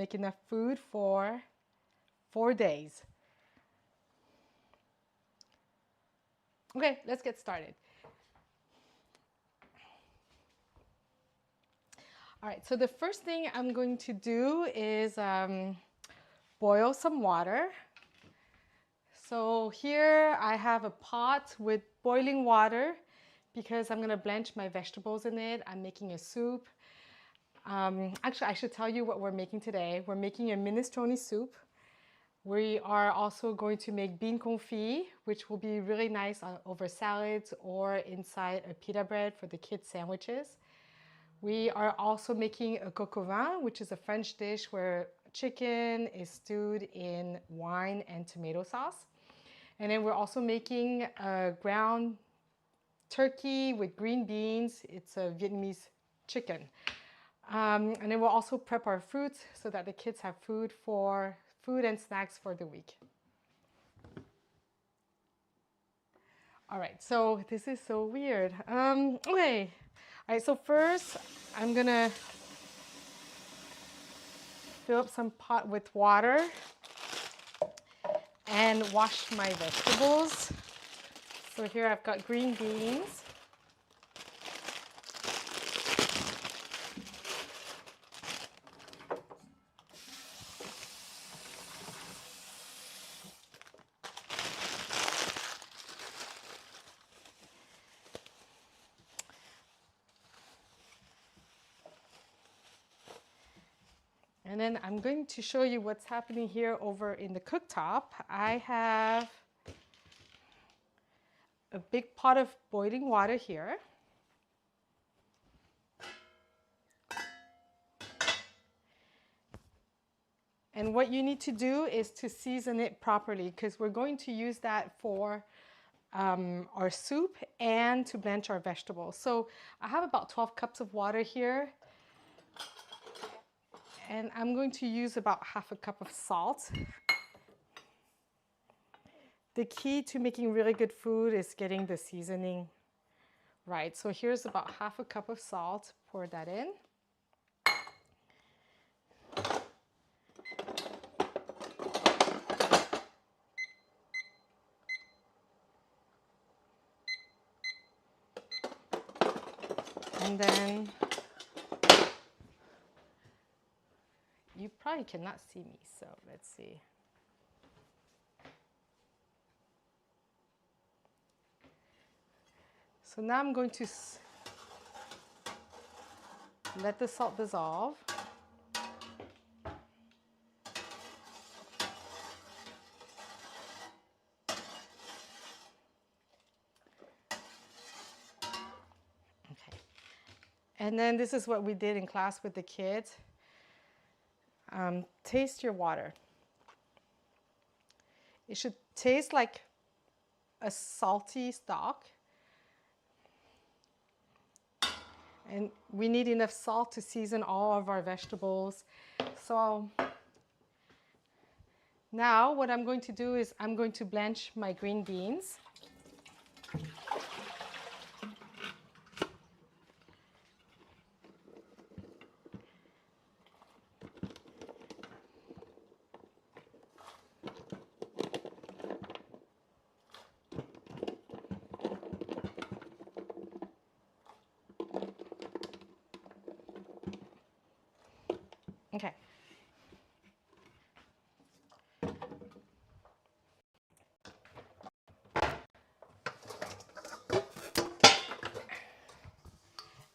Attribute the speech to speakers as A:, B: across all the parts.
A: Make enough food for 4 days. Okay, let's get started. All right, so the first thing I'm going to do is boil some water. So here I have a pot with boiling water because I'm going to blanch my vegetables in it. I'm making a soup. Actually, I should tell you what we're making today. We're making a minestrone soup. We are also going to make bean confit, which will be really nice over salads or inside a pita bread for the kids' sandwiches. We are also making a coq au vin, which is a French dish where chicken is stewed in wine and tomato sauce. And then we're also making a ground turkey with green beans. It's a Vietnamese chicken. And then we'll also prep our fruits so that the kids have food and snacks for the week. All right, so this is so weird. Okay, all right, so first I'm gonna fill up some pot with water and wash my vegetables. So here I've got green beans. And then I'm going to show you what's happening here over in the cooktop. I have a big pot of boiling water here. And what you need to do is to season it properly because we're going to use that for our soup and to blanch our vegetables. So I have about 12 cups of water here. And I'm going to use about half a cup of salt. The key to making really good food is getting the seasoning right. So here's about half a cup of salt. Pour that in. And then you probably cannot see me, so let's see. So now I'm going to let the salt dissolve. Okay. And then this is what we did in class with the kids. Taste your water. It should taste like a salty stock. And we need enough salt to season all of our vegetables. So now what I'm going to do is I'm going to blanch my green beans. Okay.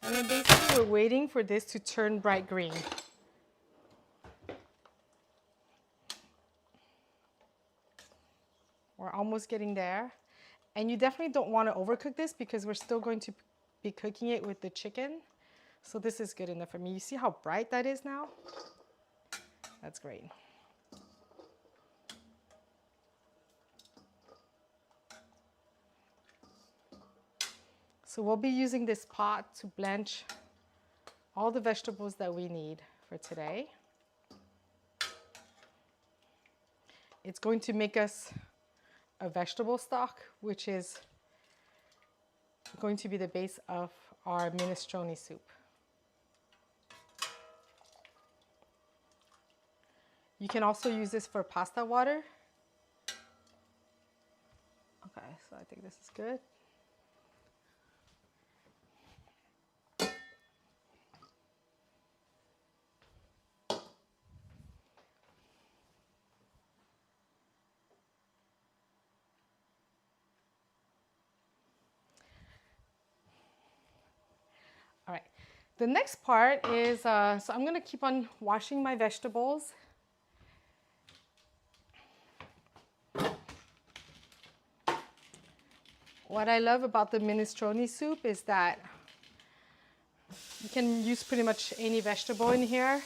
A: And then basically we're waiting for this to turn bright green. We're almost getting there. And you definitely don't want to overcook this because we're still going to be cooking it with the chicken. So this is good enough for me. You see how bright that is now? That's great. So we'll be using this pot to blanch all the vegetables that we need for today. It's going to make us a vegetable stock, which is going to be the base of our minestrone soup. You can also use this for pasta water. Okay, so I think this is good. All right, the next part is, so I'm gonna keep on washing my vegetables. What I love about the minestrone soup is that you can use pretty much any vegetable in here.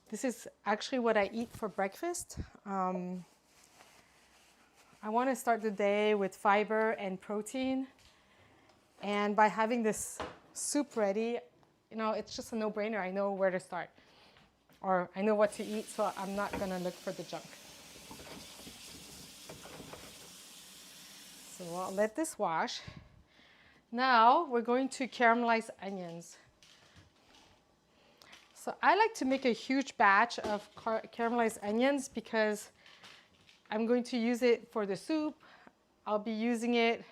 A: This is actually what I eat for breakfast. I want to start the day with fiber and protein. And by having this soup ready, you know, it's just a no-brainer. I know where to start, or I know what to eat, so I'm not gonna look for the junk. So I'll let this wash. Now we're going to caramelize onions. So I like to make a huge batch of caramelized onions because I'm going to use it for the soup. I'll be using it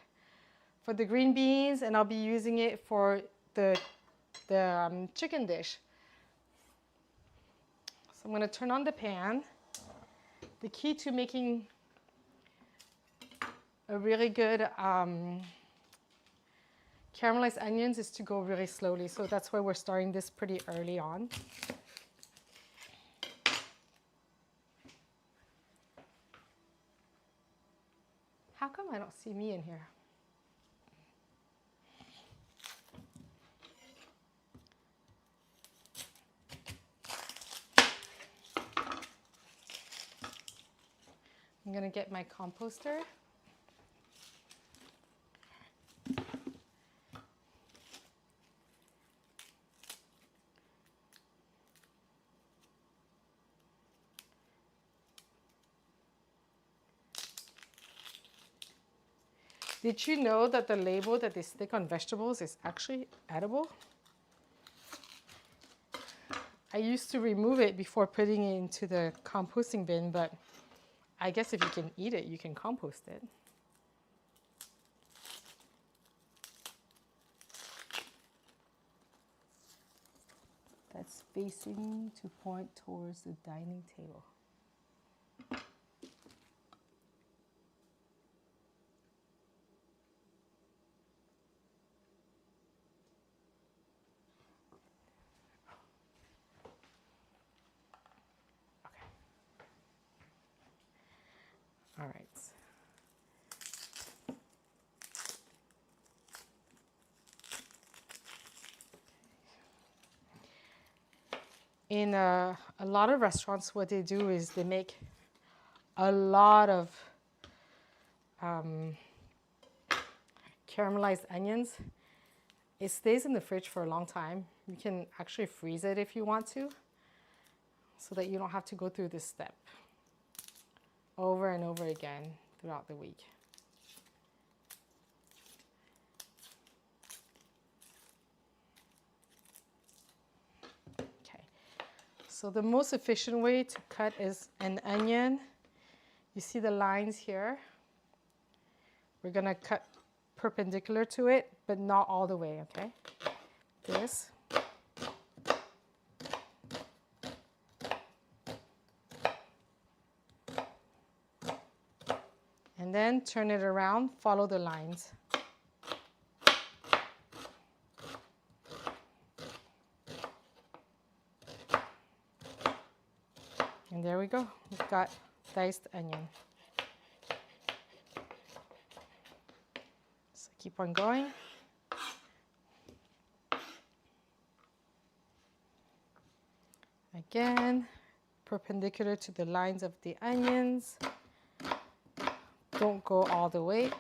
A: for the green beans, and I'll be using it for the chicken dish. So I'm going to turn on the pan. The key to making a really good caramelized onions is to go really slowly. So that's why we're starting this pretty early on. How come I don't see me in here? I'm going to get my composter. Did you know that the label that they stick on vegetables is actually edible? I used to remove it before putting it into the composting bin, but I guess if you can eat it, you can compost it. That's facing to point towards the dining table. Okay. All right. In a lot of restaurants, what they do is they make a lot of caramelized onions. It stays in the fridge for a long time. You can actually freeze it if you want to, so that you don't have to go through this step over and over again throughout the week. So the most efficient way to cut is an onion. You see the lines here? We're gonna cut perpendicular to it, but not all the way, okay? This. And then turn it around, follow the lines. And there we go, we've got diced onion. So keep on going. Again, perpendicular to the lines of the onions. Don't go all the way.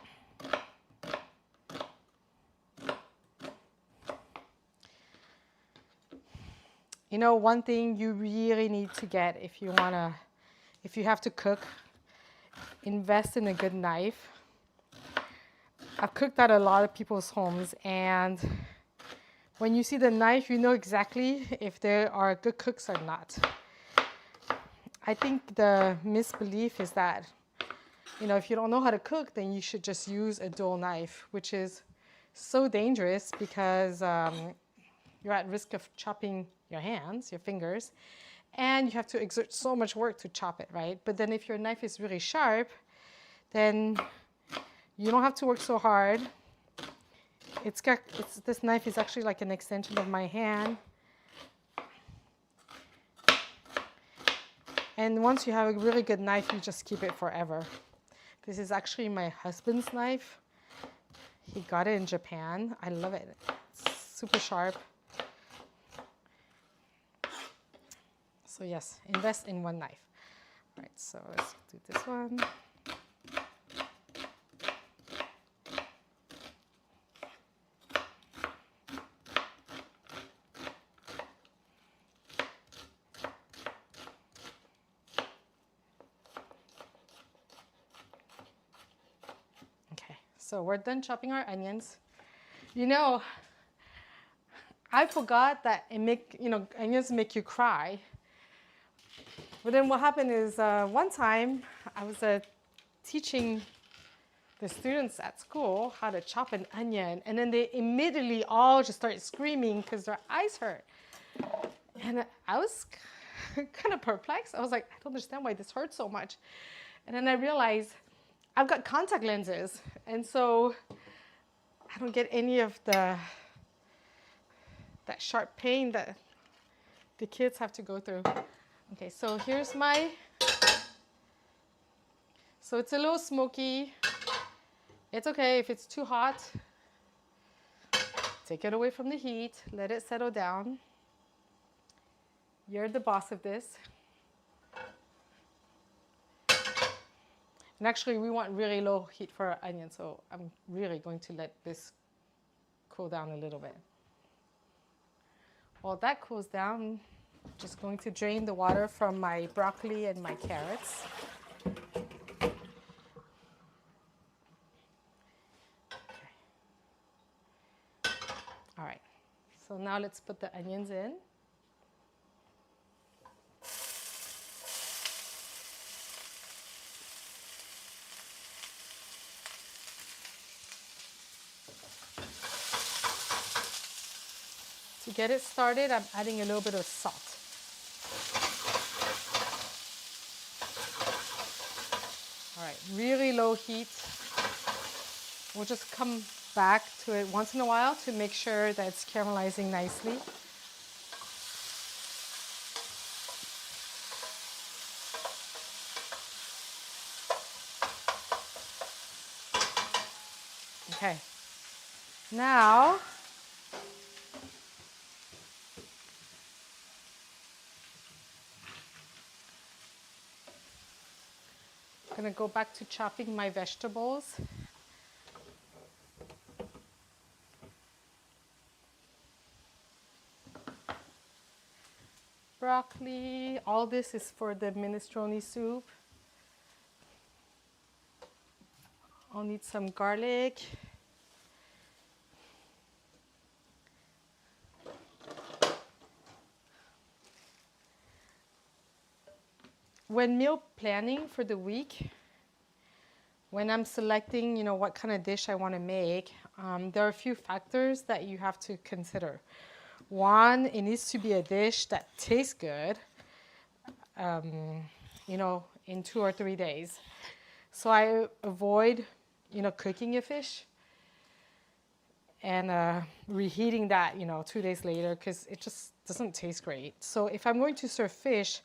A: You know, one thing you really need to get if you have to cook, invest in a good knife. I've cooked at a lot of people's homes, and when you see the knife, you know exactly if they are good cooks or not. I think the misbelief is that, if you don't know how to cook, then you should just use a dual knife, which is so dangerous because you're at risk of chopping your hands, your fingers, and you have to exert so much work to chop it, right? But then if your knife is really sharp, then you don't have to work so hard. This knife is actually like an extension of my hand. And once you have a really good knife, you just keep it forever. This is actually my husband's knife. He got it in Japan. I love it. It's super sharp. So yes, invest in one knife. All right, so let's do this one. So we're done chopping our onions. I forgot that onions make you cry. But then what happened is one time I was teaching the students at school how to chop an onion, and then they immediately all just started screaming because their eyes hurt. And I was kind of perplexed. I was like, I don't understand why this hurts so much. And then I realized I've got contact lenses, and so I don't get any of that sharp pain that the kids have to go through. Okay, so here's so it's a little smoky. It's okay if it's too hot. Take it away from the heat, let it settle down. You're the boss of this. And actually, we want really low heat for our onion, so I'm really going to let this cool down a little bit. While that cools down, I'm just going to drain the water from my broccoli and my carrots. Okay. All right, so now let's put the onions in. To get it started, I'm adding a little bit of salt. All right, really low heat. We'll just come back to it once in a while to make sure that it's caramelizing nicely. Okay, now I'm going to go back to chopping my vegetables. Broccoli, all this is for the minestrone soup. I'll need some garlic. When meal planning for the week, when I'm selecting, what kind of dish I want to make, there are a few factors that you have to consider. One, it needs to be a dish that tastes good, in 2 or 3 days. So I avoid, cooking a fish and reheating that, 2 days later, because it just doesn't taste great. So if I'm going to serve fish,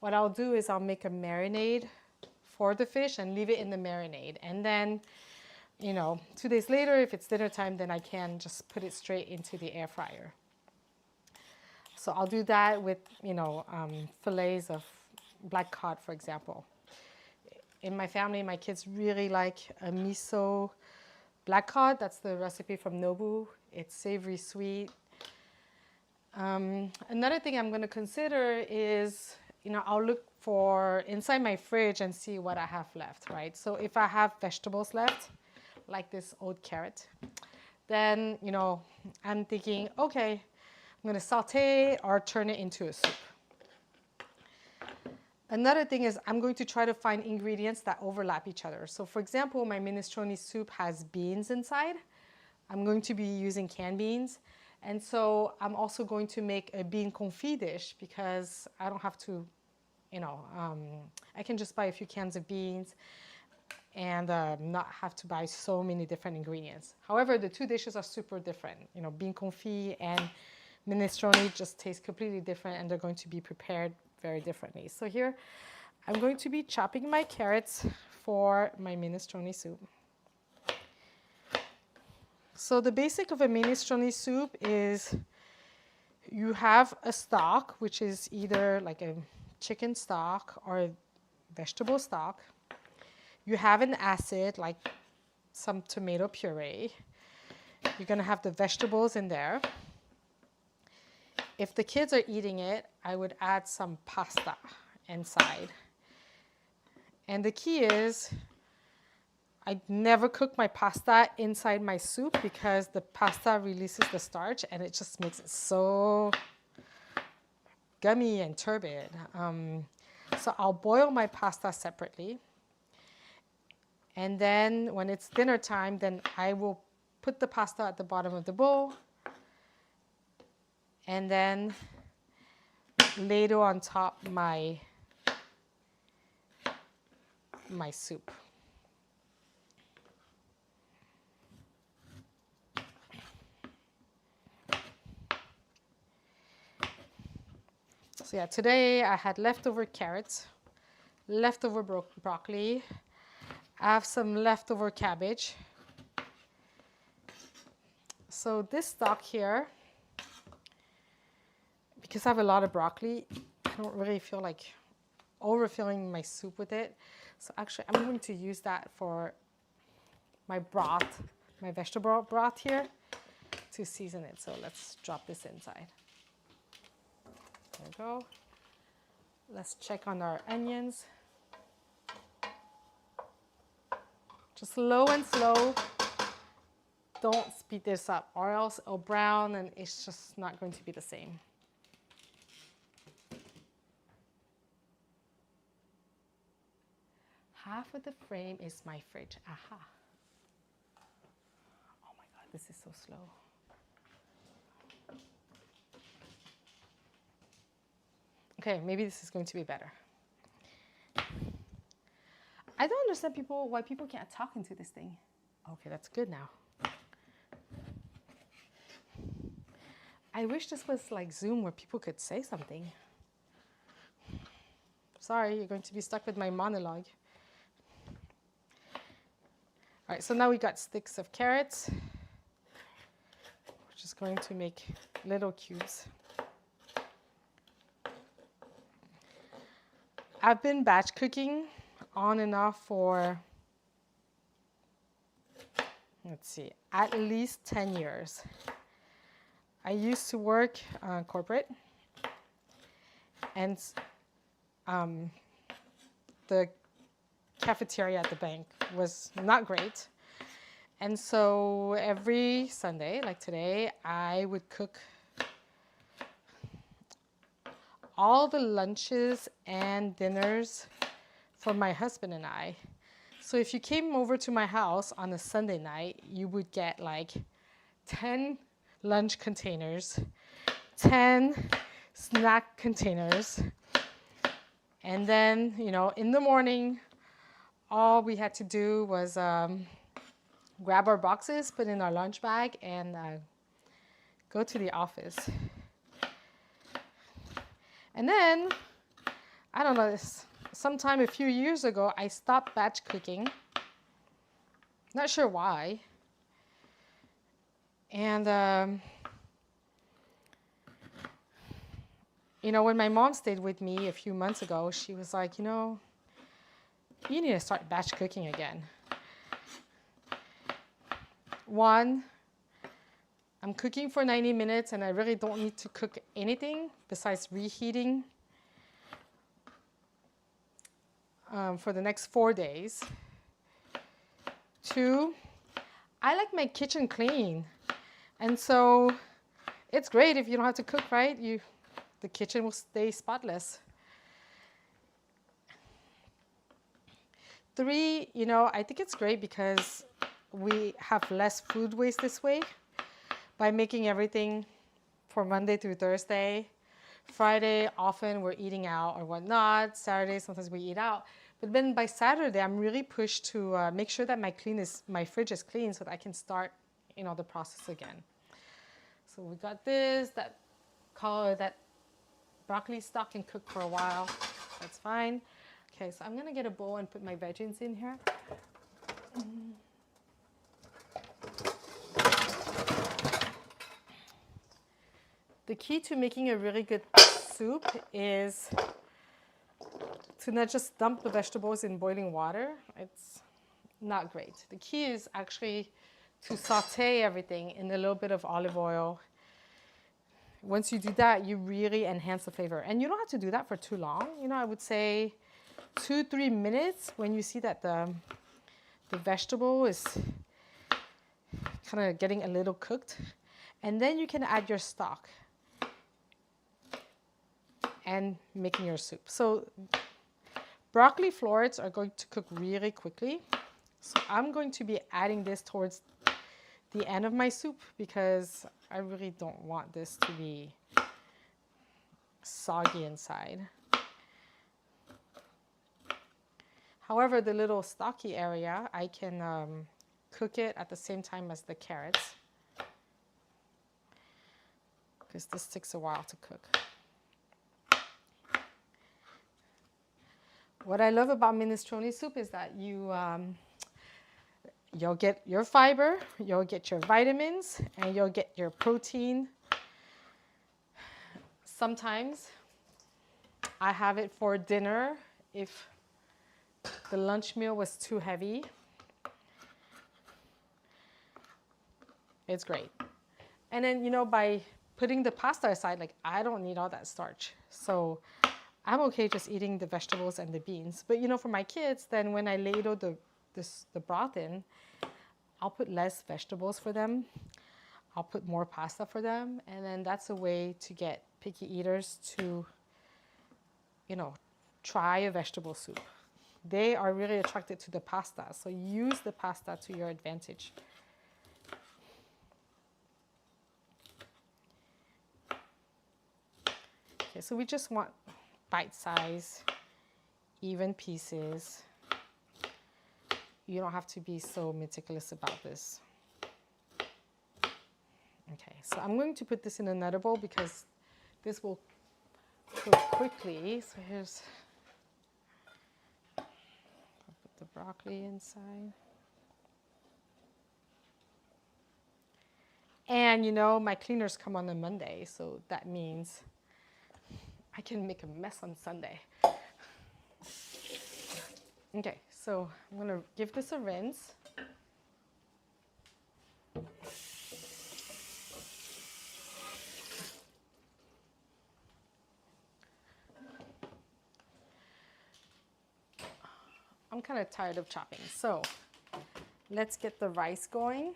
A: what I'll do is I'll make a marinade for the fish and leave it in the marinade. And then, 2 days later, if it's dinner time, then I can just put it straight into the air fryer. So I'll do that with, fillets of black cod, for example. In my family, my kids really like a miso black cod. That's the recipe from Nobu. It's savory sweet. Another thing I'm going to consider is, I'll look for inside my fridge and see what I have left, right? So if I have vegetables left, like this old carrot, then, you know, I'm thinking, okay, I'm going to saute or turn it into a soup. Another thing is I'm going to try to find ingredients that overlap each other. So for example, my minestrone soup has beans inside. I'm going to be using canned beans. And so I'm also going to make a bean confit dish because I don't have to, you know, I can just buy a few cans of beans and not have to buy so many different ingredients. However, the two dishes are super different. You know, bean confit and minestrone just taste completely different, and they're going to be prepared very differently. So here, I'm going to be chopping my carrots for my minestrone soup. So the basic of a minestrone soup is you have a stock, which is either like a chicken stock or a vegetable stock. You have an acid, like some tomato puree. You're going to have the vegetables in there. If the kids are eating it, I would add some pasta inside. And the key is, I never cook my pasta inside my soup because the pasta releases the starch and it just makes it so gummy and turbid. So I'll boil my pasta separately. And then when it's dinner time, then I will put the pasta at the bottom of the bowl and then ladle on top my soup. So yeah, today I had leftover carrots, leftover broccoli. I have some leftover cabbage. So this stock here, because I have a lot of broccoli, I don't really feel like overfilling my soup with it. So actually, I'm going to use that for my broth, my vegetable broth here, to season it. So let's drop this inside. There we go. Let's check on our onions. Just low and slow. Don't speed this up or else it'll brown and it's just not going to be the same. Half of the frame is my fridge. Aha. Oh my God, this is so slow. Okay, maybe this is going to be better. I don't understand why people can't talk into this thing. Okay, that's good now. I wish this was like Zoom where people could say something. Sorry, you're going to be stuck with my monologue. All right, so now we got sticks of carrots. We're just going to make little cubes. I've been batch cooking on and off for, let's see, at least 10 years. I used to work corporate, and the cafeteria at the bank was not great. And so every Sunday, like today, I would cook all the lunches and dinners for my husband and I. So if you came over to my house on a Sunday night, you would get like 10 lunch containers, 10 snack containers, and then, you know, in the morning, all we had to do was grab our boxes, put in our lunch bag, and go to the office. And then, I don't know, sometime a few years ago, I stopped batch cooking. Not sure why. And, you know, when my mom stayed with me a few months ago, she was like, you know, you need to start batch cooking again. One, I'm cooking for 90 minutes and I really don't need to cook anything besides reheating for the next 4 days. Two, I like my kitchen clean. And so it's great if you don't have to cook, right? The kitchen will stay spotless. 3, I think it's great because we have less food waste this way by making everything for Monday through Thursday. Friday, often we're eating out or whatnot. Saturday, sometimes we eat out. But then by Saturday, I'm really pushed to make sure that my fridge is clean so that I can start, the process again. So we got that broccoli stock can cook for a while. That's fine. Okay, so I'm gonna get a bowl and put my veggies in here. The key to making a really good soup is to not just dump the vegetables in boiling water. It's not great. The key is actually to saute everything in a little bit of olive oil. Once you do that, you really enhance the flavor. And you don't have to do that for too long. I would say 2-3 minutes when you see that the vegetable is kind of getting a little cooked. And then you can add your stock and making your soup. So broccoli florets are going to cook really quickly. So I'm going to be adding this towards the end of my soup because I really don't want this to be soggy inside. However, the little stocky area, I can cook it at the same time as the carrots because this takes a while to cook. What I love about minestrone soup is that you'll get your fiber, you'll get your vitamins, and you'll get your protein. Sometimes I have it for dinner if the lunch meal was too heavy. It's great. And then, by putting the pasta aside, I don't need all that starch. So I'm okay just eating the vegetables and the beans. But, for my kids, then when I ladle the broth in, I'll put less vegetables for them. I'll put more pasta for them. And then that's a way to get picky eaters to, try a vegetable soup. They are really attracted to the pasta. So use the pasta to your advantage. Okay, so we just want bite-size, even pieces. You don't have to be so meticulous about this. Okay, so I'm going to put this in another bowl because this will cook quickly. So here's, I'll put the broccoli inside. And my cleaners come on a Monday, so that means I can make a mess on Sunday. Okay, so I'm gonna give this a rinse. I'm kind of tired of chopping, so let's get the rice going.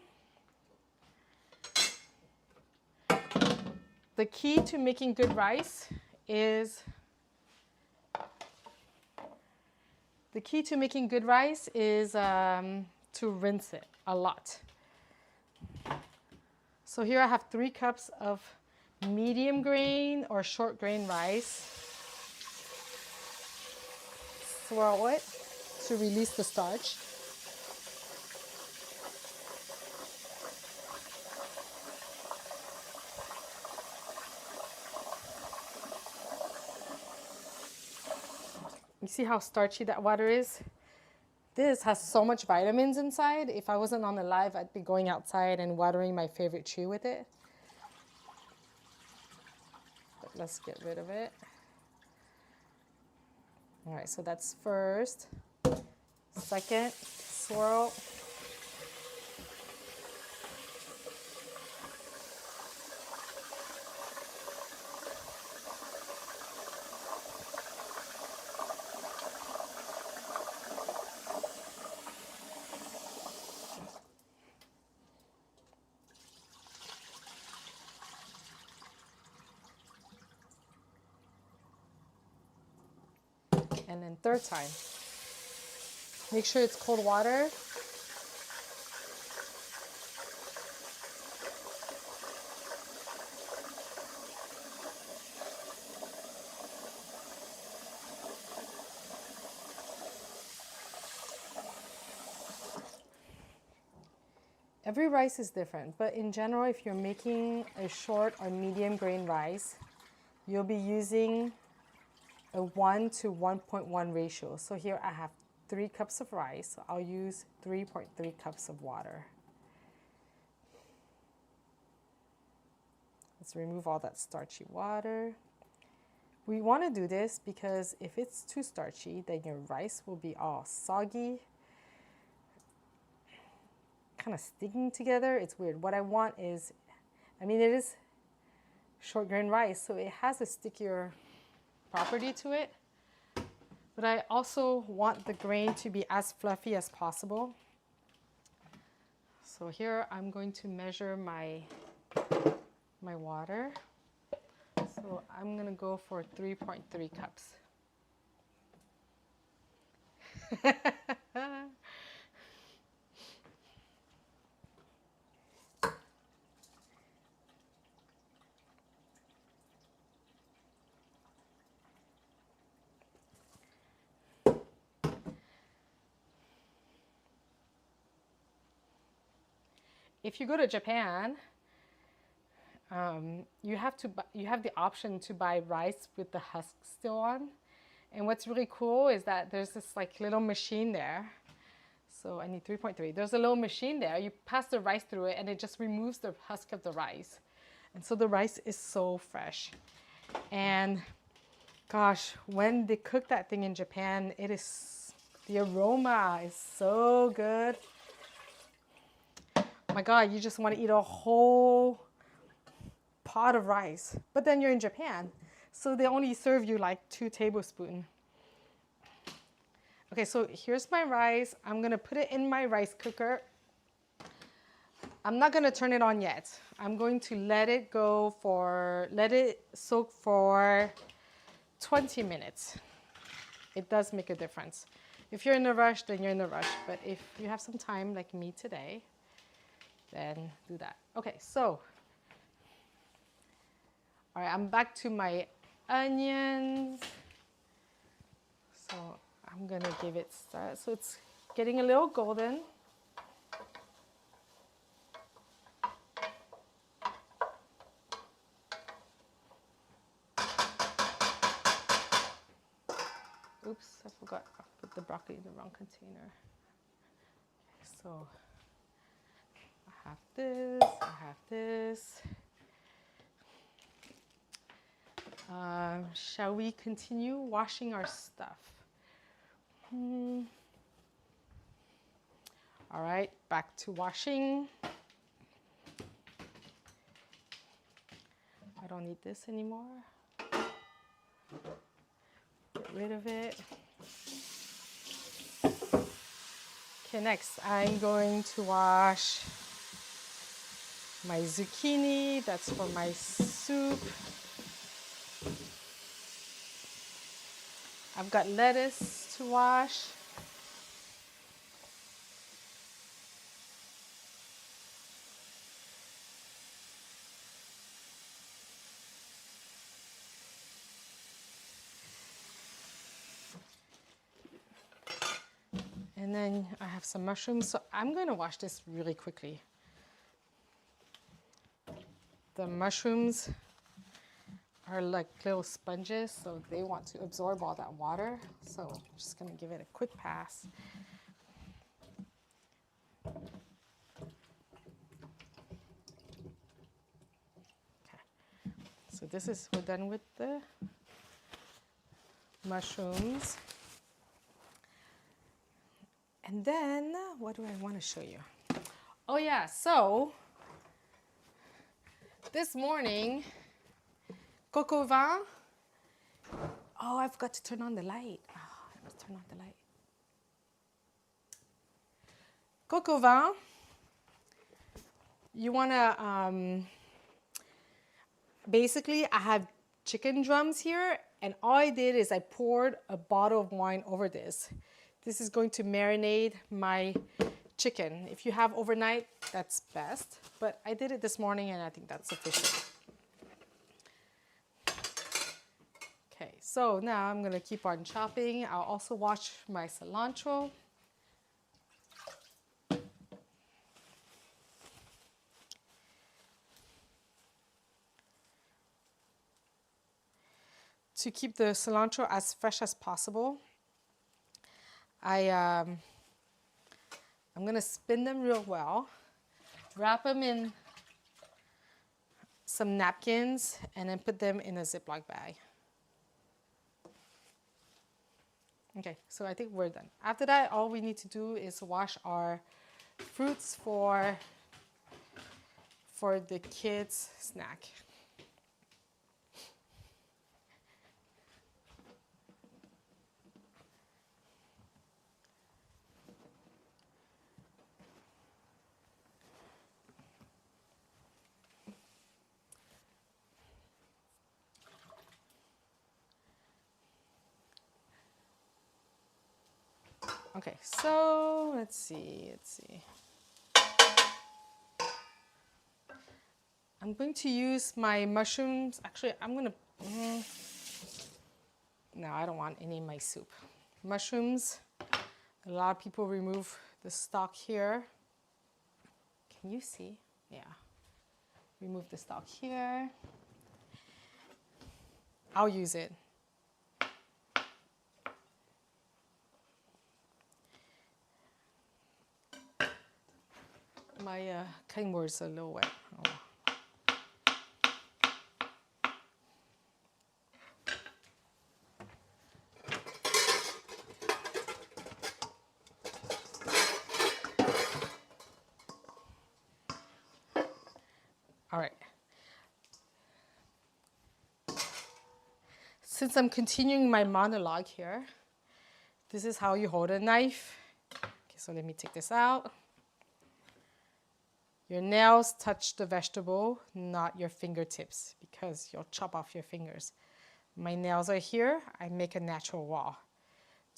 A: The key to making good rice is to rinse it a lot. So here I have 3 cups of medium grain or short grain rice. Swirl it to release the starch. You see how starchy that water is? This has so much vitamins inside. If I wasn't on the live, I'd be going outside and watering my favorite tree with it. But let's get rid of it. All right, so that's first. Second, swirl. And then third time. Make sure it's cold water. Every rice is different, but in general, if you're making a short or medium grain rice, you'll be using a 1 to 1.1 ratio. So here I have 3 cups of rice, so I'll use 3.3 cups of water. Let's remove all that starchy water. We want to do this because if it's too starchy, then your rice will be all soggy, kind of sticking together. It's weird. What I want is, it is short grain rice, so it has a stickier property to it, but I also want the grain to be as fluffy as possible. So here I'm going to measure my water. So I'm gonna go for 3.3 cups. If you go to Japan, you have the option to buy rice with the husk still on. And what's really cool is that there's this like little machine there. So I need 3.3. There's a little machine there. You pass the rice through it and it just removes the husk of the rice. And so the rice is so fresh. And gosh, when they cook that thing in Japan, the aroma is so good. My God, you just want to eat a whole pot of rice. But then you're in Japan, so they only serve you like 2 tablespoons. Okay, so here's my rice. I'm gonna put it in my rice cooker. I'm not gonna turn it on yet. I'm going to let it soak for 20 minutes. It does make a difference. If you're in a rush, then you're in a rush. But if you have some time like me today, then do that. Okay, so, all right, I'm back to my onions. So I'm gonna give it start. So it's getting a little golden. Oops, I forgot I put the broccoli in the wrong container. Okay, so I have this. Shall we continue washing our stuff? All right, back to washing. I don't need this anymore. Get rid of it. Okay, next I'm going to wash my zucchini. That's for my soup. I've got lettuce to wash. And then I have some mushrooms. So I'm going to wash this really quickly. The mushrooms are like little sponges, so they want to absorb all that water. So I'm just going to give it a quick pass. Okay. So we're done with the mushrooms. And then, what do I want to show you? Oh yeah, so this morning, coco vin. Oh, I forgot to turn on the light. Oh, I must turn on the light. Coco vin, you want to, basically I have chicken drums here, And all I did is I poured a bottle of wine over this. This is going to marinate my chicken. If you have overnight, that's best. But I did it this morning and I think that's sufficient. Okay, so now I'm gonna keep on chopping. I'll also wash my cilantro. To keep the cilantro as fresh as possible, I'm gonna spin them real well, wrap them in some napkins, and then put them in a Ziploc bag. Okay, so I think we're done. After that, all we need to do is wash our fruits for the kids' snack. Okay, so let's see. I'm going to use my mushrooms. Actually, no, I don't want any in my soup. Mushrooms, a lot of people remove the stalk here. Can you see? Yeah. Remove the stalk here. I'll use it. My cutting board is a little wet. Oh. All right. Since I'm continuing my monologue here, this is how you hold a knife. Okay, so let me take this out. Your nails touch the vegetable, not your fingertips, because you'll chop off your fingers. My nails are here. I make a natural wall.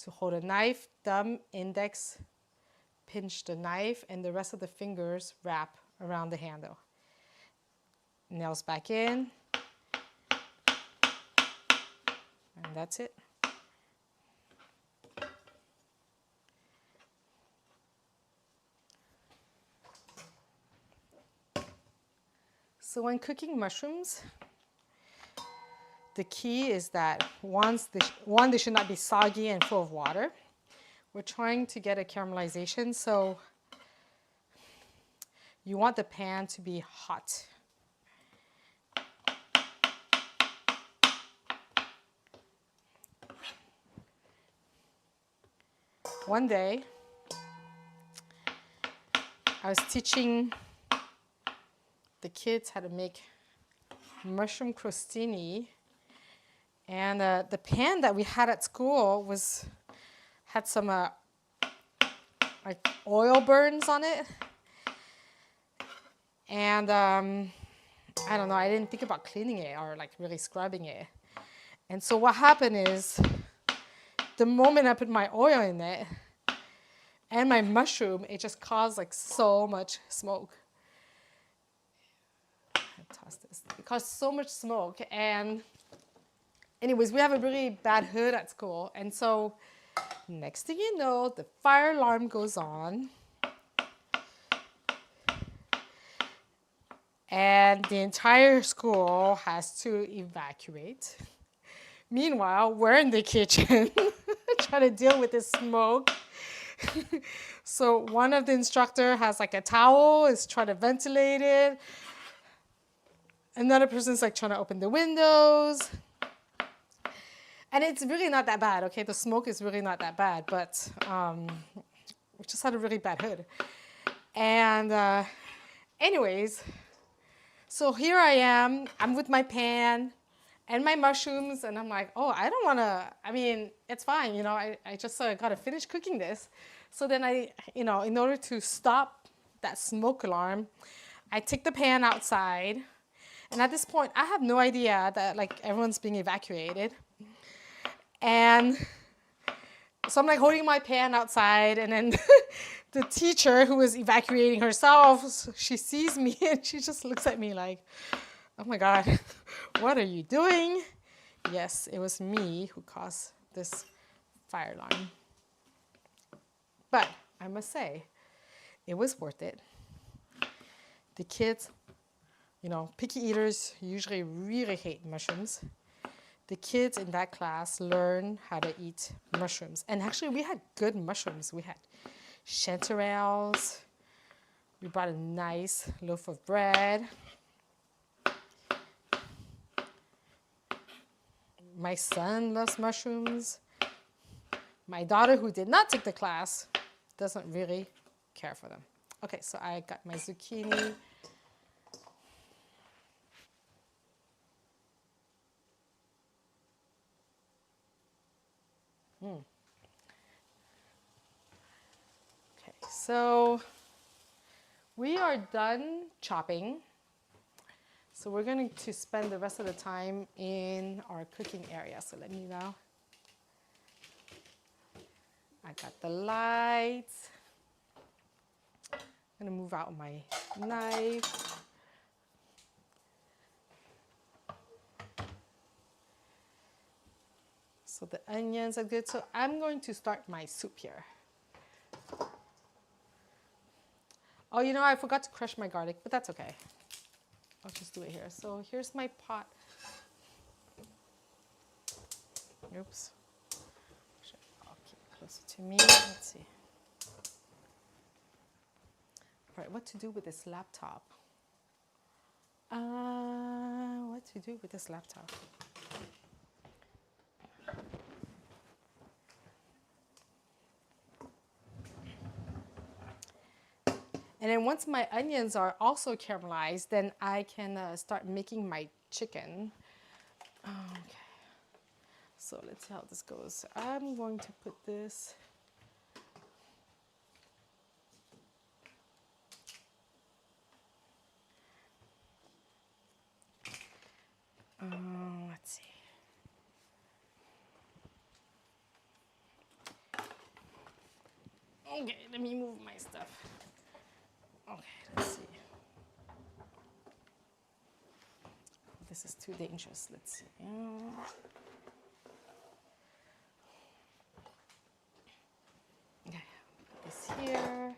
A: To hold a knife, thumb, index, pinch the knife, and the rest of the fingers wrap around the handle. Nails back in. And that's it. So when cooking mushrooms, the key is that they should not be soggy and full of water. We're trying to get a caramelization, so you want the pan to be hot. One day, I was teaching the kids how to make mushroom crostini, and the pan that we had at school had some like oil burns on it, and I don't know, I didn't think about cleaning it or like really scrubbing it. And so what happened is, the moment I put my oil in it and my mushroom, it just caused like so much smoke. Toss this. It caused so much smoke. And anyways, we have a really bad hood at school. And so next thing you know, the fire alarm goes on. And the entire school has to evacuate. Meanwhile, we're in the kitchen trying to deal with this smoke. So one of the instructor has like a towel, is trying to ventilate it. Another person's like trying to open the windows. And it's really not that bad, okay? The smoke is really not that bad, but we just had a really bad hood. And anyways, so here I am, I'm with my pan and my mushrooms, and I'm like, oh, I don't want to, I mean, it's fine, you know, I just got to finish cooking this. So then in order to stop that smoke alarm, I take the pan outside, and at this point, I have no idea that like everyone's being evacuated. And so I'm like holding my pan outside, and then the teacher who was evacuating herself, she sees me and she just looks at me like, oh my God, what are you doing? Yes, it was me who caused this fire alarm. But I must say, it was worth it. The kids, picky eaters usually really hate mushrooms. The kids in that class learned how to eat mushrooms. And actually, we had good mushrooms. We had chanterelles. We brought a nice loaf of bread. My son loves mushrooms. My daughter, who did not take the class, doesn't really care for them. Okay, so I got my zucchini. Okay, so we are done chopping. So we're going to spend the rest of the time in our cooking area. So let me know. I got the lights. I'm going to move out my knife. So the onions are good. So I'm going to start my soup here. Oh, I forgot to crush my garlic, but that's okay. I'll just do it here. So here's my pot. Oops. I'll keep it closer to me. Let's see. All right, what to do with this laptop? What to do with this laptop? And then once my onions are also caramelized, then I can start making my chicken. Okay. So let's see how this goes. I'm going to put this. Let's see. Okay, let me move my stuff. Okay, let's see. This is too dangerous. Let's see. Okay, put this here.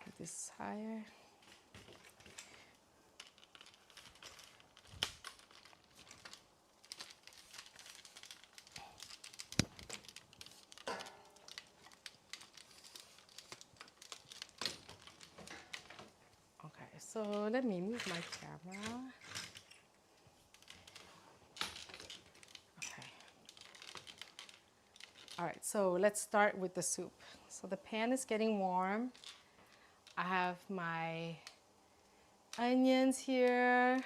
A: Put this higher. So let me move my camera. Okay. All right, so let's start with the soup. So the pan is getting warm. I have my onions here,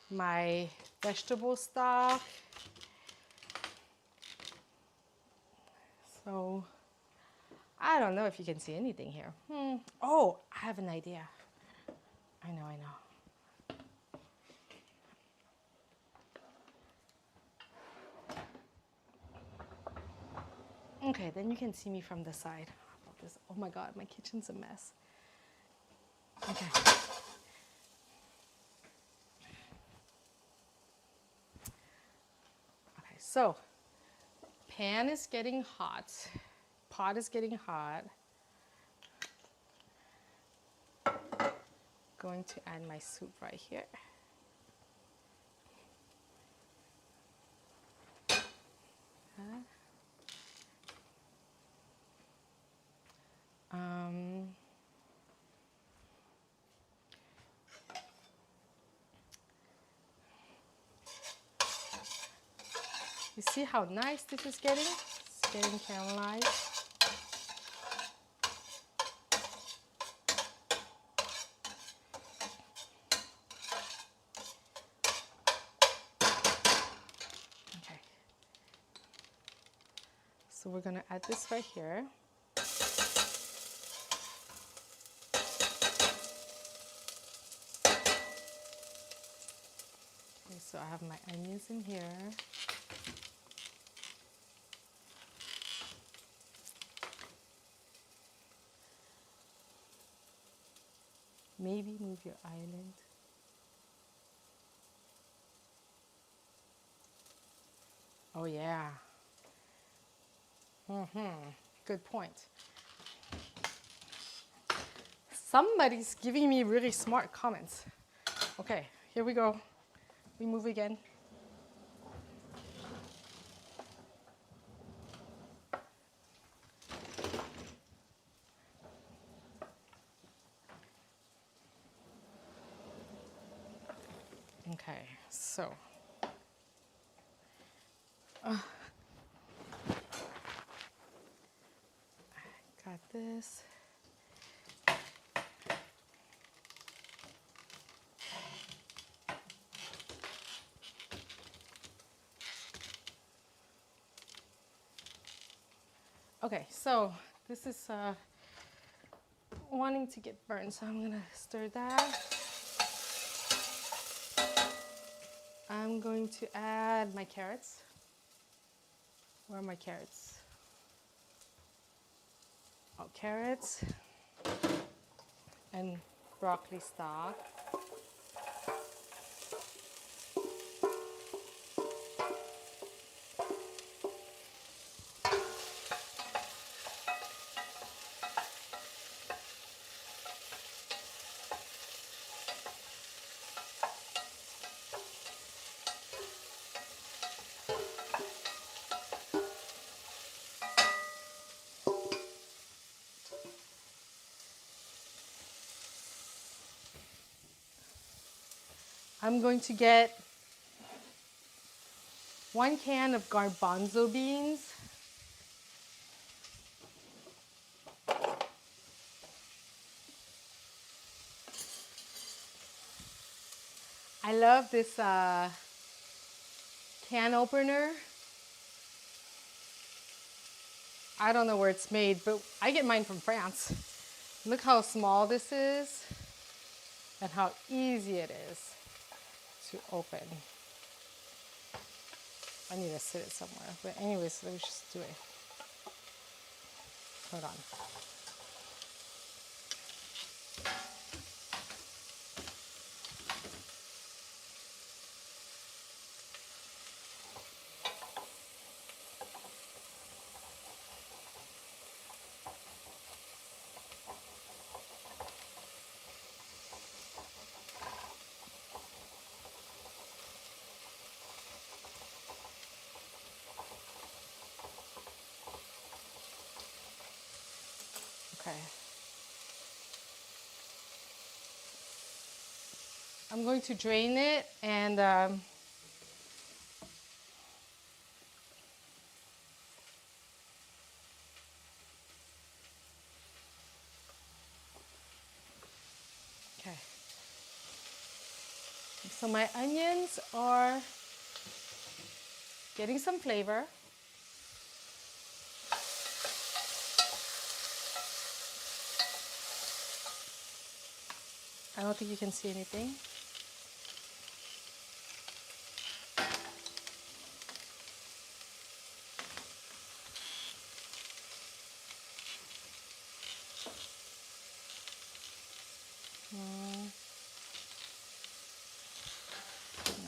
A: my vegetable stock. So I don't know if you can see anything here. Oh, I have an idea. I know. Okay, then you can see me from the side. How about this? Oh my God, my kitchen's a mess. Okay. Okay, so pan is getting hot. Pot is getting hot. Going to add my soup right here. You see how nice this is getting? It's getting caramelized. Okay. So we're gonna add this right here. So I have my onions in here. Maybe move your island. Oh yeah. Good point. Somebody's giving me really smart comments. Okay, here we go. We move again. Okay, so I got this. Okay, so this is wanting to get burned, so I'm gonna stir that. I'm going to add my carrots. Where are my carrots? Oh, carrots and broccoli stock. I'm going to get 1 can of garbanzo beans. I love this can opener. I don't know where it's made, but I get mine from France. Look how small this is and how easy it is to open. I need to sit it somewhere, but anyways, let me just do it. Hold on. Okay. I'm going to drain it and okay. So my onions are getting some flavor. I don't think you can see anything.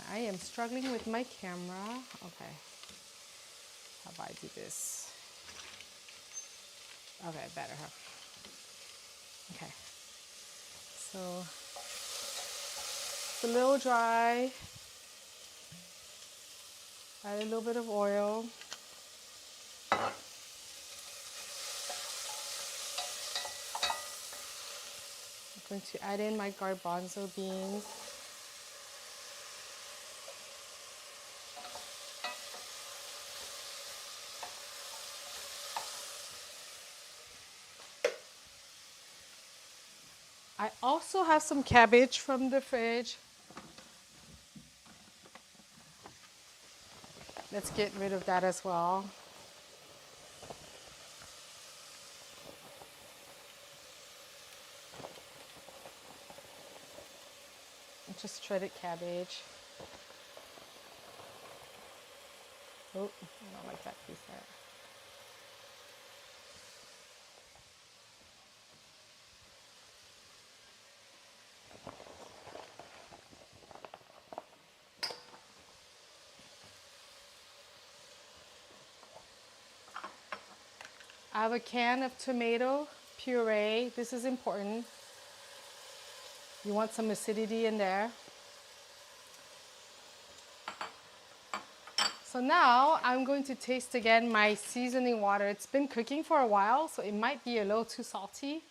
A: I am struggling with my camera. Okay. How about I do this? Okay, better. Okay. So it's a little dry. Add a little bit of oil. I'm going to add in my garbanzo beans. I also have some cabbage from the fridge. Let's get rid of that as well. Just shredded cabbage. Oh, I don't like that piece there. I have a can of tomato puree. This is important. You want some acidity in there. So now I'm going to taste again my seasoning water. It's been cooking for a while, so it might be a little too salty.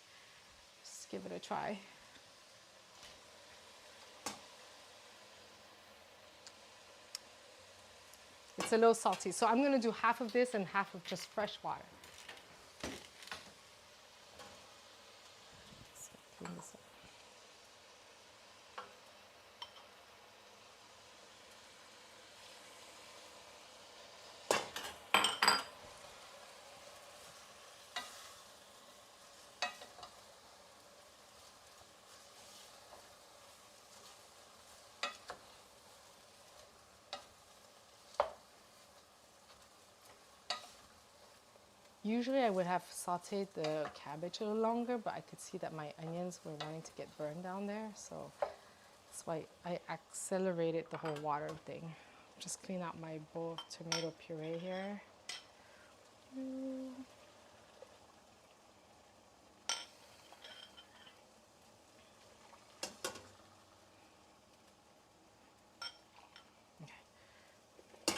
A: Just give it a try. It's a little salty, so I'm gonna do half of this and half of just fresh water. So clean this up. Usually I would have sauteed the cabbage a little longer, but I could see that my onions were wanting to get burned down there, so that's why I accelerated the whole water thing. Just clean out my bowl of tomato puree here. Okay.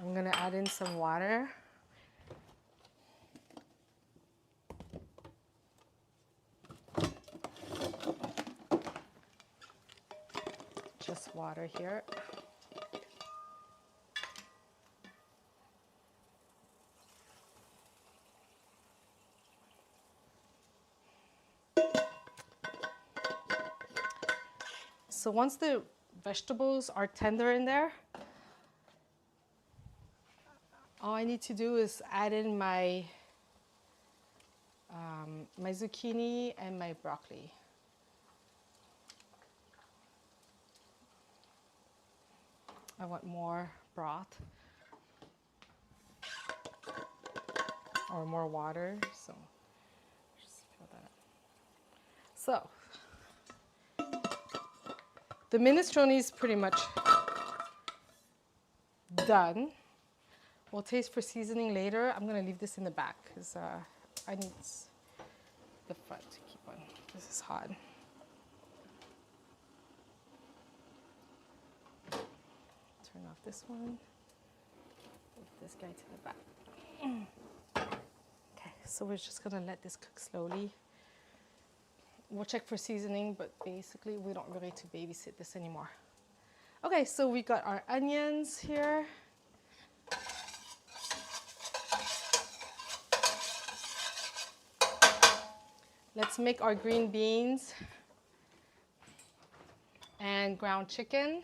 A: I'm gonna add in some water. Just water here. So once the vegetables are tender in there, all I need to do is add in my my zucchini and my broccoli. I want more broth or more water, so just fill that up. So the minestrone is pretty much done. We'll taste for seasoning later. I'm gonna leave this in the back because I need the front to keep on. This is hot. Turn off this one. Move this guy to the back. Okay, so we're just gonna let this cook slowly. We'll check for seasoning, but basically we don't really need to babysit this anymore. Okay, so we got our onions here. Let's make our green beans and ground chicken.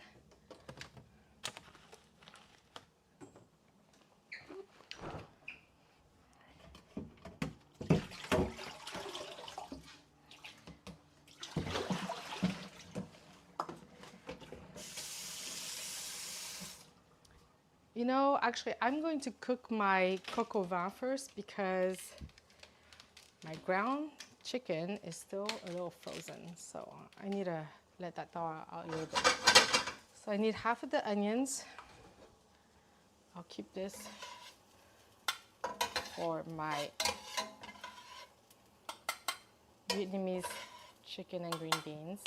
A: You know, actually, I'm going to cook my coq au vin first because my ground chicken is still a little frozen. So I need to let that thaw out a little bit. So I need half of the onions. I'll keep this for my Vietnamese chicken and green beans.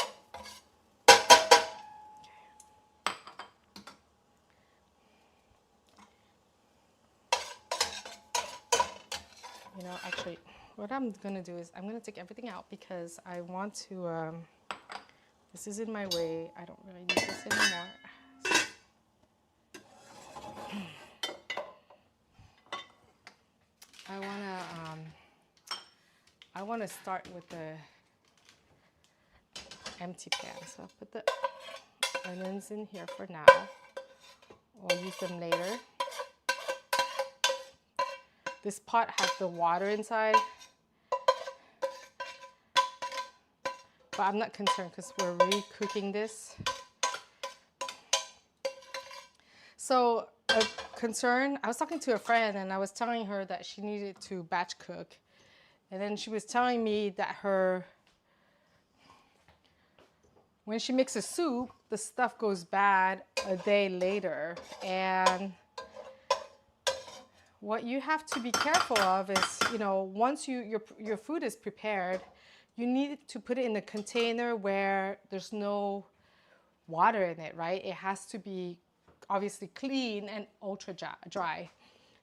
A: You know, actually, what I'm gonna do is I'm gonna take everything out because I want to, this is in my way. I don't really need this anymore. I wanna start with the empty pan. So I'll put the onions in here for now. We'll use them later. This pot has the water inside, but I'm not concerned because we're re-cooking this. So concern. I was talking to a friend and I was telling her that she needed to batch cook. And then she was telling me that when she makes a soup, the stuff goes bad a day later. And what you have to be careful of is, once your food is prepared, you need to put it in a container where there's no water in it, right? It has to be obviously clean and ultra dry.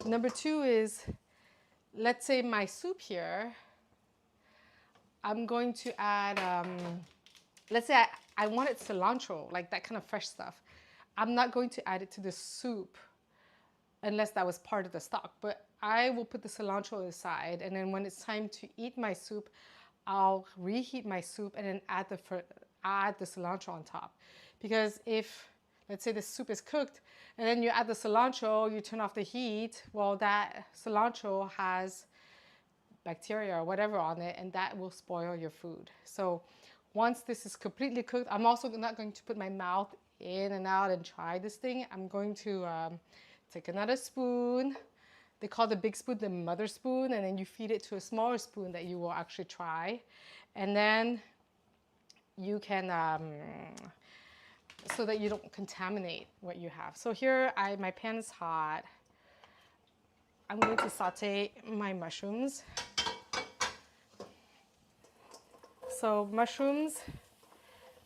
A: Number two is, let's say my soup here, I'm going to add, let's say I wanted cilantro, like that kind of fresh stuff. I'm not going to add it to the soup unless that was part of the stock, but I will put the cilantro aside, and then when it's time to eat my soup, I'll reheat my soup and then add the cilantro on top. Because if, let's say the soup is cooked and then you add the cilantro, you turn off the heat, well, that cilantro has bacteria or whatever on it, and that will spoil your food. So once this is completely cooked, I'm also not going to put my mouth in and out and try this thing. I'm going to take another spoon. They call the big spoon the mother spoon, and then you feed it to a smaller spoon that you will actually try. And then you can, so that you don't contaminate what you have. So here, my pan is hot. I'm going to saute my mushrooms. So mushrooms,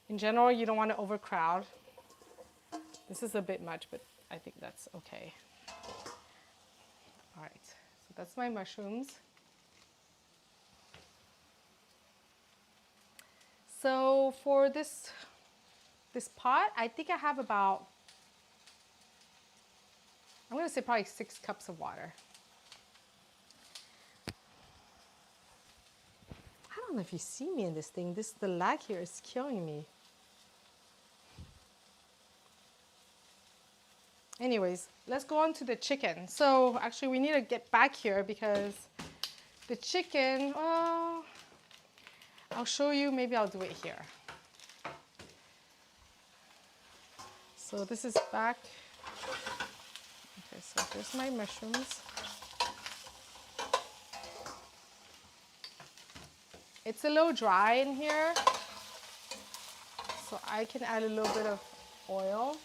A: in general, you don't want to overcrowd. This is a bit much, but I think that's okay. All right, so that's my mushrooms. So for this pot, I think I have about, I'm going to say probably 6 cups of water. I don't know if you see me in this thing. The lag here is killing me. Anyways, let's go on to the chicken. So actually we need to get back here because the chicken, well, I'll show you, maybe I'll do it here. So this is back. Okay, so here's my mushrooms. It's a little dry in here, so I can add a little bit of oil.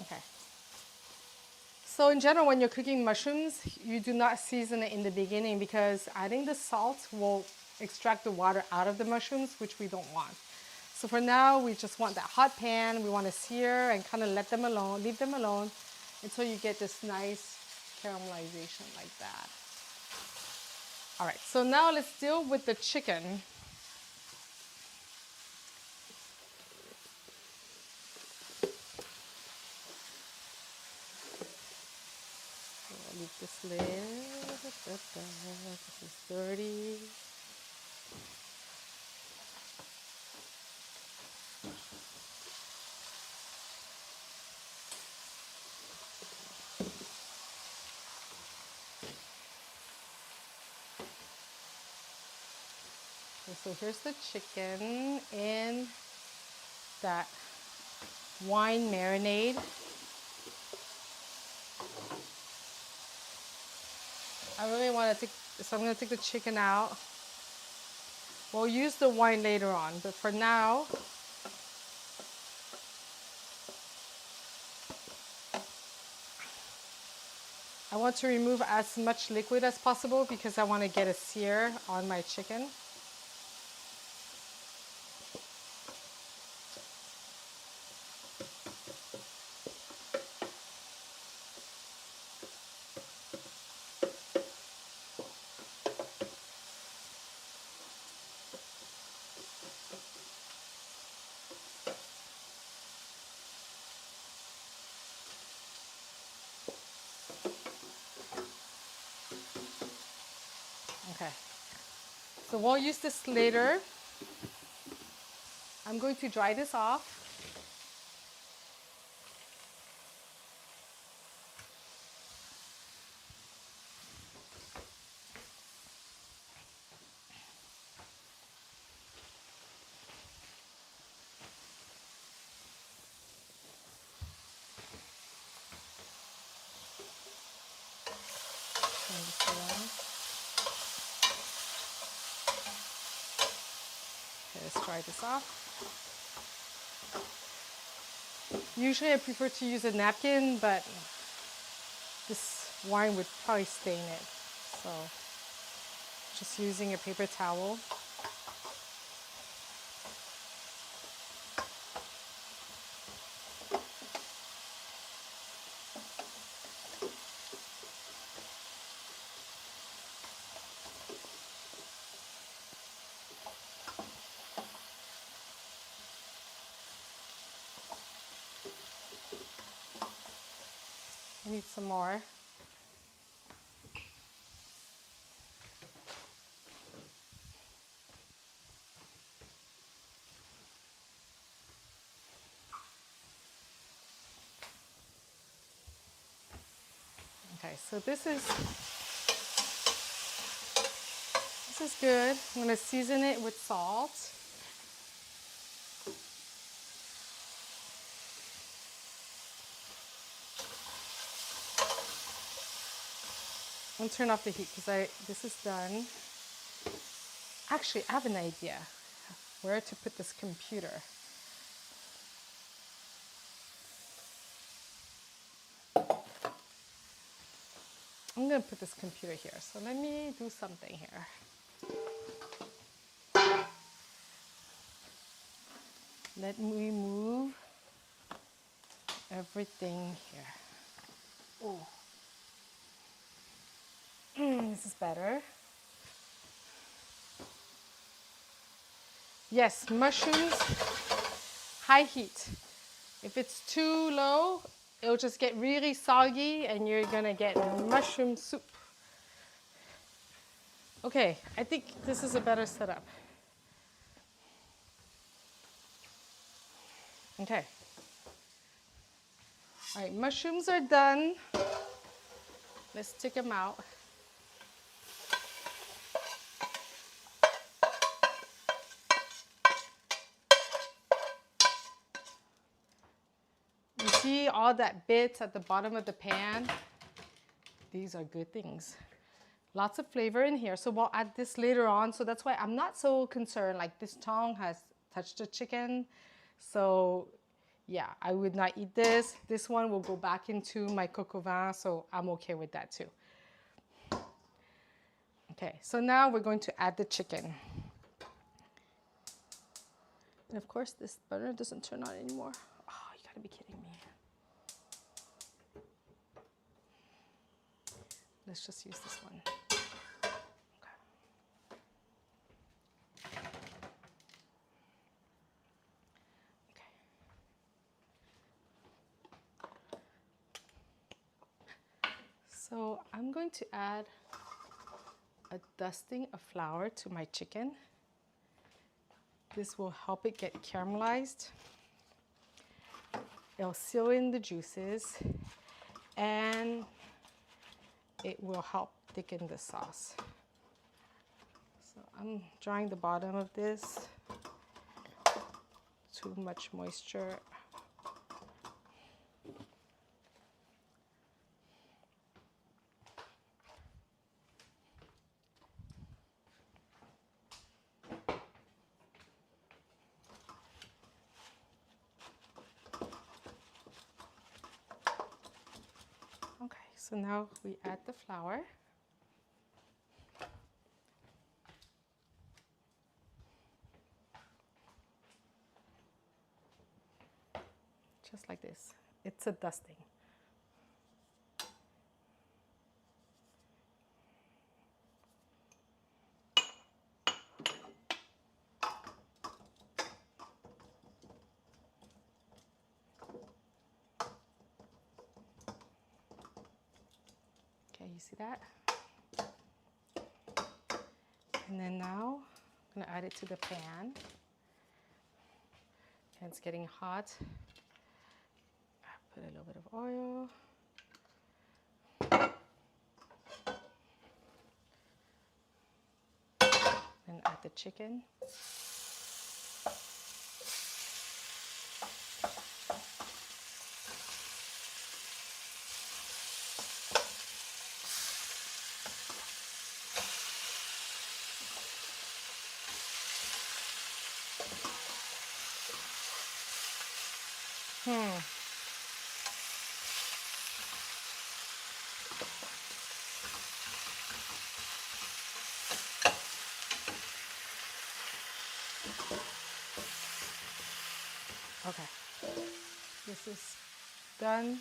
A: Okay. So in general, when you're cooking mushrooms, you do not season it in the beginning because adding the salt will extract the water out of the mushrooms, which we don't want. So for now, we just want that hot pan. We want to sear and kind of leave them alone until you get this nice caramelization like that. All right, so now let's deal with the chicken. Leave this lid. This is dirty. Okay, so here's the chicken in that wine marinade. I really want to so I'm going to take the chicken out. We'll use the wine later on, but for now, I want to remove as much liquid as possible because I want to get a sear on my chicken. Okay, so we'll use this later. I'm going to dry this off. Turn this around. Okay, let's try this off. Usually I prefer to use a napkin, but this wine would probably stain it. So just using a paper towel. I need some more. Okay, so this is good. I'm gonna season it with salt. I'm gonna turn off the heat because this is done. Actually, I have an idea where to put this computer. I'm gonna put this computer here. So let me do something here. Let me move everything here. Oh, this is better. Yes, mushrooms, high heat. If it's too low, it'll just get really soggy and you're gonna get mushroom soup. Okay, I think this is a better setup. Okay. All right, mushrooms are done. Let's take them out. You see all that bits at the bottom of the pan? These are good things. Lots of flavor in here. So we'll add this later on. So that's why I'm not so concerned. Like this tongue has touched the chicken. So yeah, I would not eat this. This one will go back into my coq au vin. So I'm okay with that too. Okay, so now we're going to add the chicken. And of course this burner doesn't turn on anymore. Oh, you gotta be kidding me. Let's just use this one. So I'm going to add a dusting of flour to my chicken. This will help it get caramelized. It'll seal in the juices and it will help thicken the sauce. So I'm drying the bottom of this. Too much moisture. Okay, so now we add the flour. Just like this. It's a dusting. Okay, you see that? And then now I'm gonna add it to the pan. And it's getting hot. Put a little bit of oil. And add the chicken. Okay, this is done.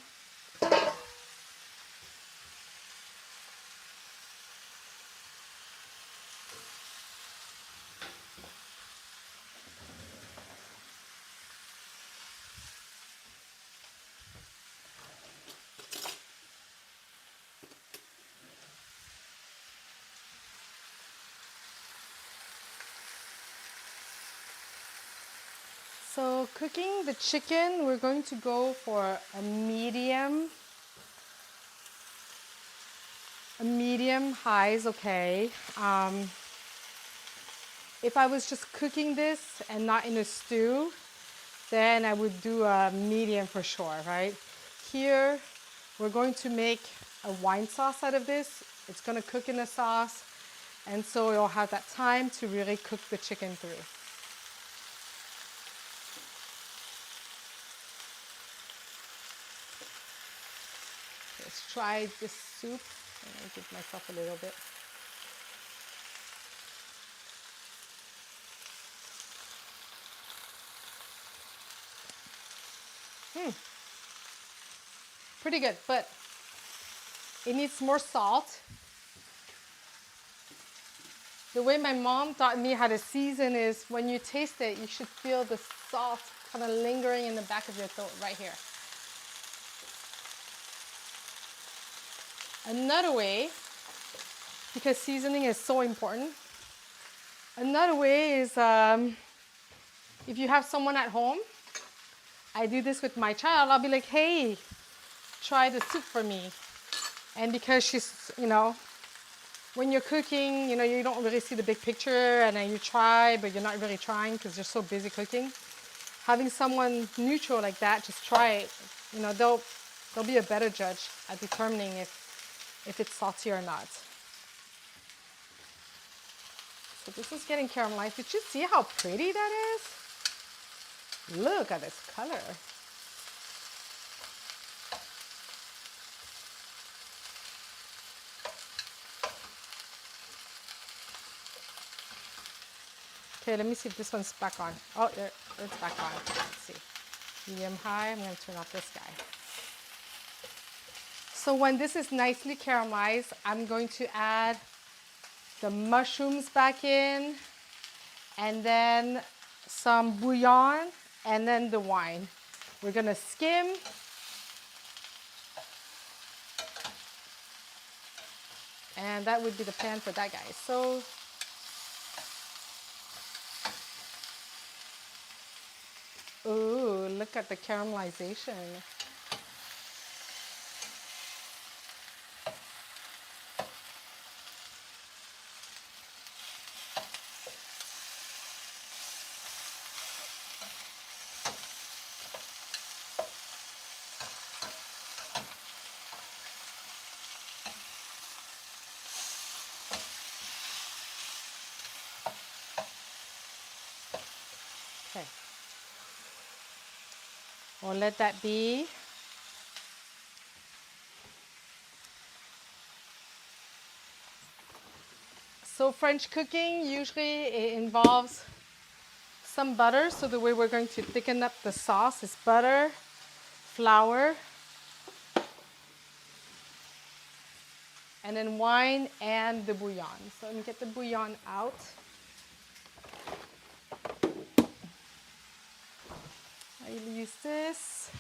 A: So cooking the chicken, we're going to go for a medium high is okay. If I was just cooking this and not in a stew, then I would do a medium for sure, right? Here, we're going to make a wine sauce out of this. It's gonna cook in the sauce, and so you'll have that time to really cook the chicken through. Let's try this soup. I'll give myself a little bit. Pretty good, but it needs more salt. The way my mom taught me how to season is when you taste it, you should feel the salt kind of lingering in the back of your throat right here. Another way, because seasoning is so important, another way is if you have someone at home, I do this with my child, I'll be like, hey, try the soup for me. And because she's, when you're cooking, you don't really see the big picture, and then you try, but you're not really trying because you're so busy cooking. Having someone neutral like that, just try it. They'll be a better judge at determining if it's salty or not. So this is getting caramelized. Did you see how pretty that is? Look at this color. Okay, let me see if this one's back on. Oh, there, it's back on. Let's see. Medium high. I'm going to turn off this guy. So when this is nicely caramelized, I'm going to add the mushrooms back in, and then some bouillon, and then the wine. We're gonna skim. And that would be the pan for that, guys. So ooh, look at the caramelization. Okay. We'll let that be. So French cooking, usually it involves some butter. So the way we're going to thicken up the sauce is butter, flour, and then wine and the bouillon. So let me get the bouillon out. I use this.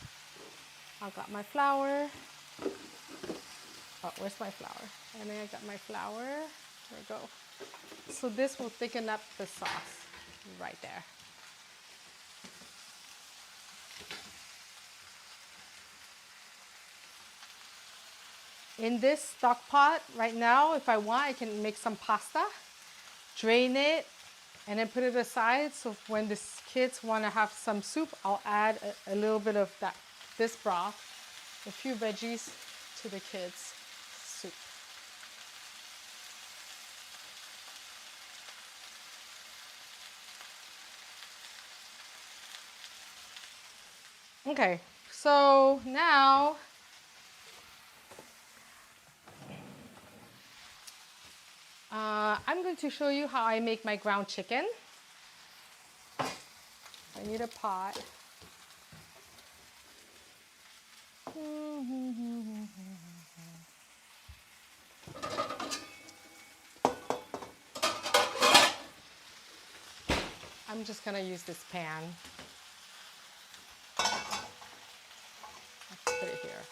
A: I've got my flour. Oh, where's my flour? And then I got my flour. There we go. So this will thicken up the sauce right there. In this stock pot right now, if I want, I can make some pasta, drain it, and then put it aside. So when the kids want to have some soup, I'll add a little bit of this broth, a few veggies to the kids' soup. Okay, So now I'm going to show you how I make my ground chicken. I need a pot. I'm just gonna use this pan. Let's put it here.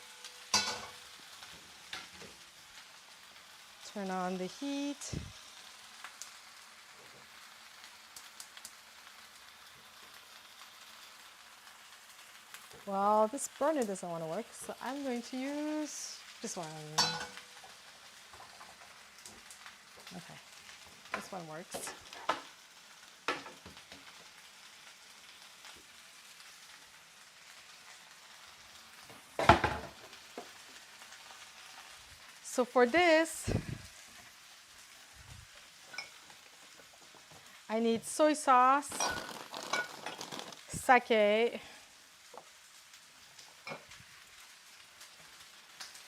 A: Turn on the heat. Well, this burner doesn't want to work, so I'm going to use this one. Okay, this one works. So for this, I need soy sauce, sake,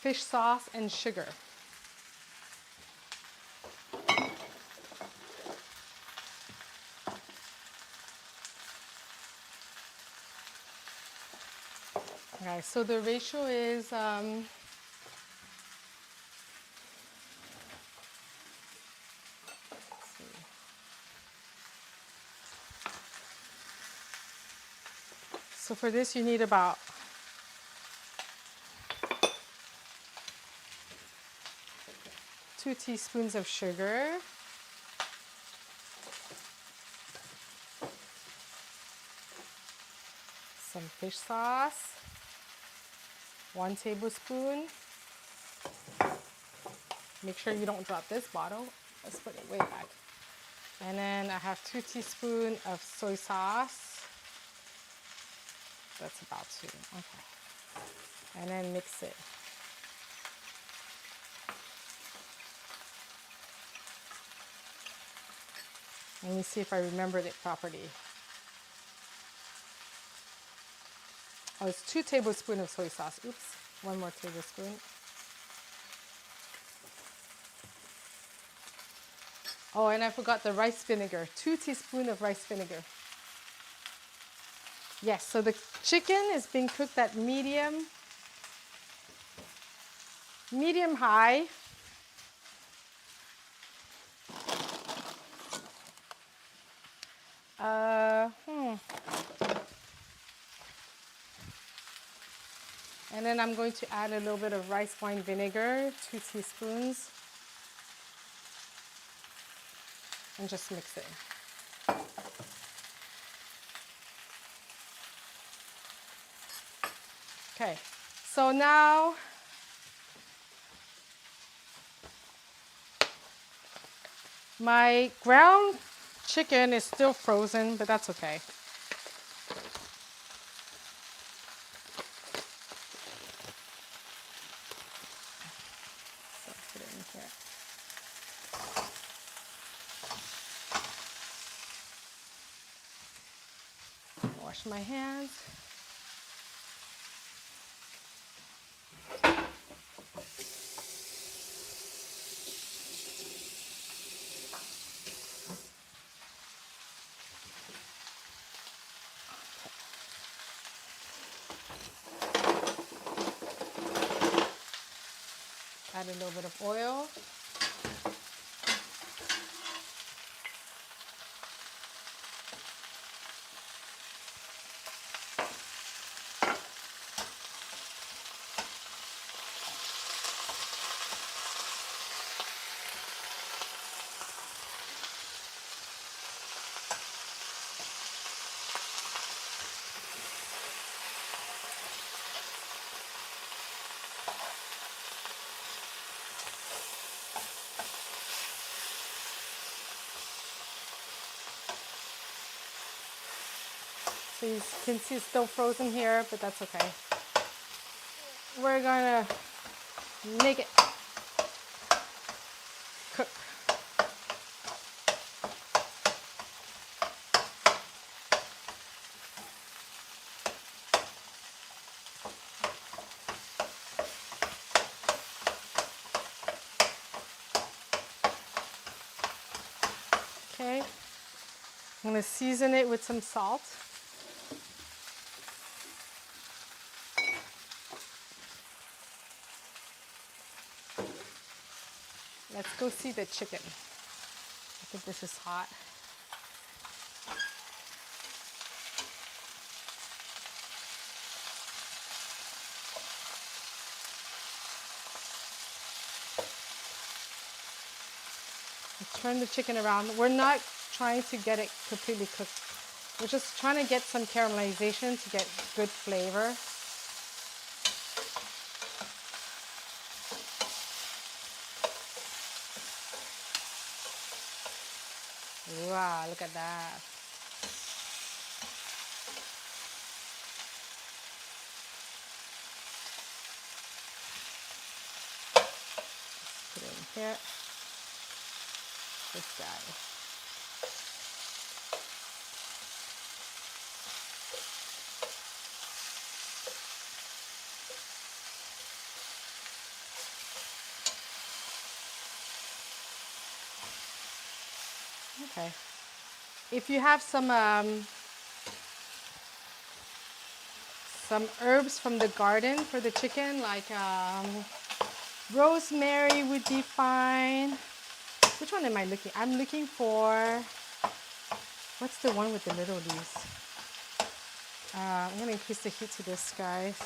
A: fish sauce, and sugar. Okay, so the ratio is so for this you need about 2 teaspoons of sugar, some fish sauce, 1 tablespoon. Make sure you don't drop this bottle. Let's put it way back. And then I have 2 teaspoons of soy sauce. That's about 2. Okay. And then mix it. Let me see if I remembered it properly. Oh, it's 2 tablespoons of soy sauce. Oops, 1 more tablespoon. Oh, and I forgot the rice vinegar. 2 teaspoons of rice vinegar. Yes, so the chicken is being cooked at medium high. And then I'm going to add a little bit of rice wine vinegar, 2 teaspoons. And just mix it. Okay, so now my ground chicken is still frozen, but that's okay. So put it in here. Wash my hands. Add a little bit of oil. So you can see it's still frozen here, but that's okay. We're gonna make it cook. Okay. I'm going to season it with some salt. Let's go see the chicken. I think this is hot. Turn the chicken around. We're not trying to get it completely cooked. We're just trying to get some caramelization to get good flavor. Wow, look at that. Put it in here. This guy. Okay. If you have some herbs from the garden for the chicken, like rosemary would be fine. Which one am I looking? I'm looking for, what's the one with the little leaves? I'm going to increase the heat to this, guys.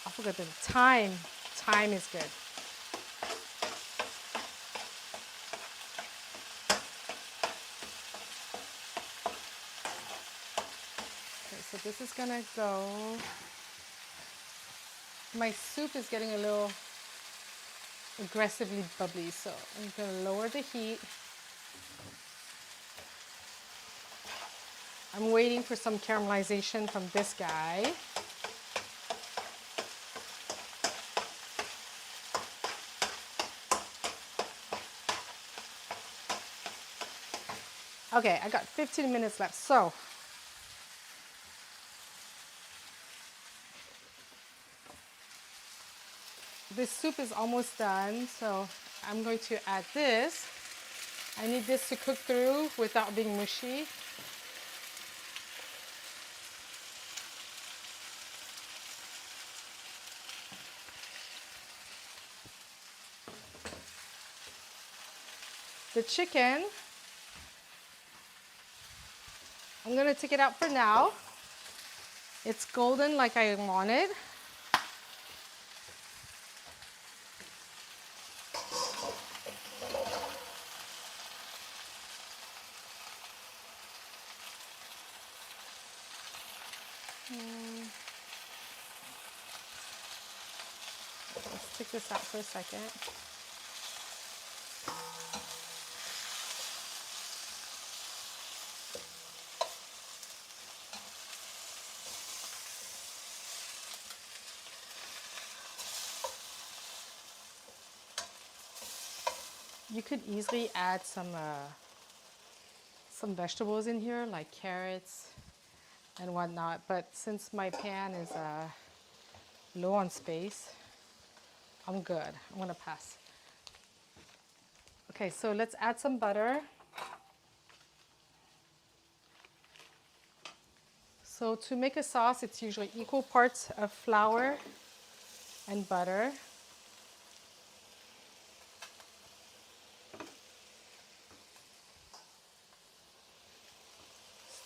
A: I forgot the thyme. Thyme is good. Okay, so this is going to go. My soup is getting a little aggressively bubbly, so I'm going to lower the heat. I'm waiting for some caramelization from this guy. Okay, I got 15 minutes left, so this soup is almost done, so I'm going to add this. I need this to cook through without being mushy. The chicken, I'm going to take it out for now. It's golden like I wanted. Let's take this out for a second. You could easily add some vegetables in here, like carrots and whatnot, but since my pan is low on space, I'm good. I'm gonna pass. Okay, so let's add some butter. So to make a sauce, it's usually equal parts of flour and butter.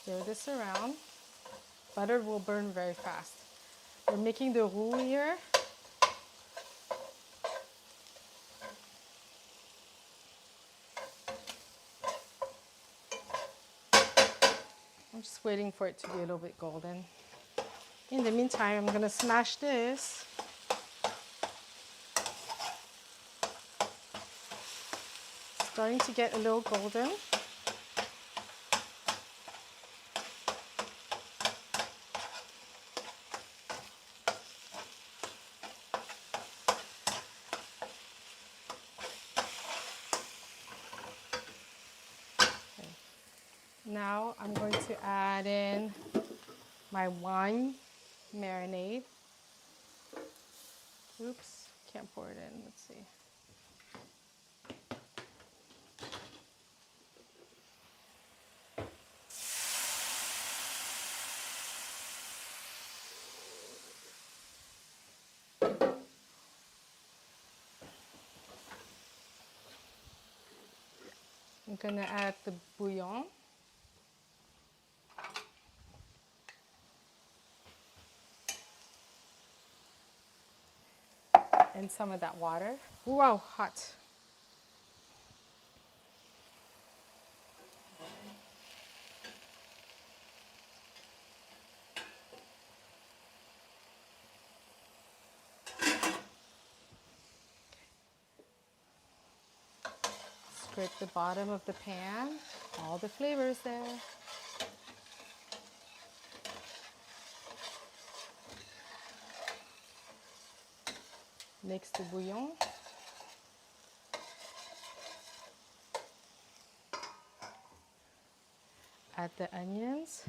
A: Stir this around. Butter will burn very fast. We're making the roux here. I'm just waiting for it to be a little bit golden. In the meantime, I'm gonna smash this. Starting to get a little golden. Now I'm going to add in my wine marinade. Oops, can't pour it in. Let's see. gonna add the bouillon. And some of that water. Wow, hot. Scrape the bottom of the pan, all the flavors there. Mix the bouillon. Add the onions.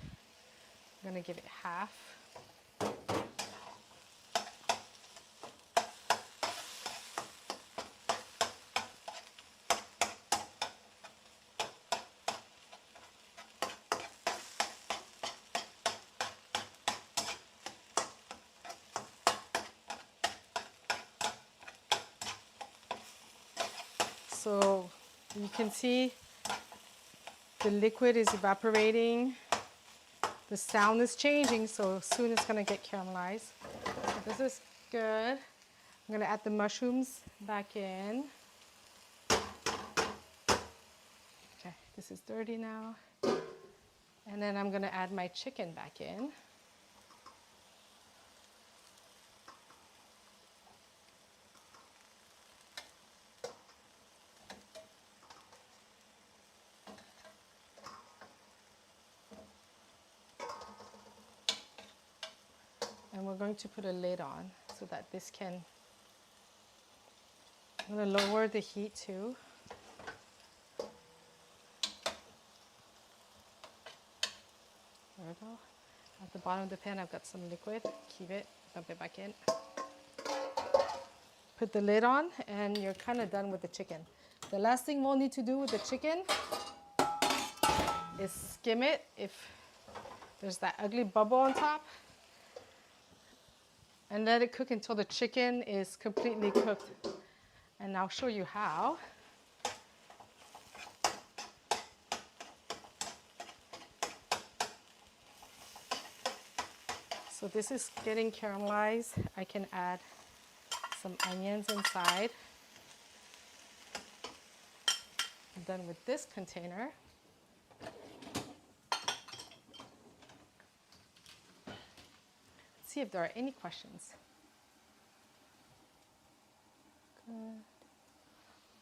A: I'm gonna give it half. So you can see the liquid is evaporating. The sound is changing, so soon it's gonna get caramelized. So this is good. I'm gonna add the mushrooms back in. Okay, this is dirty now. And then I'm gonna add my chicken back in. And we're going to put a lid on so that this can, I'm gonna lower the heat too. There we go. At the bottom of the pan, I've got some liquid. Keep it, dump it back in. Put the lid on and you're kind of done with the chicken. The last thing we'll need to do with the chicken is skim it if there's that ugly bubble on top. And let it cook until the chicken is completely cooked. And I'll show you how. So this is getting caramelized. I can add some onions inside. I'm done with this container. See if there are any questions. Good.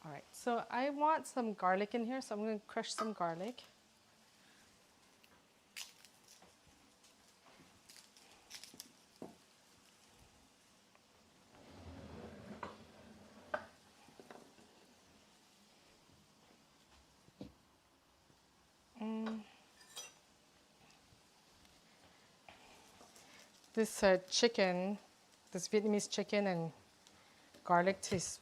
A: All right, so I want some garlic in here, so I'm going to crush some garlic. This chicken, this Vietnamese chicken and garlic tastes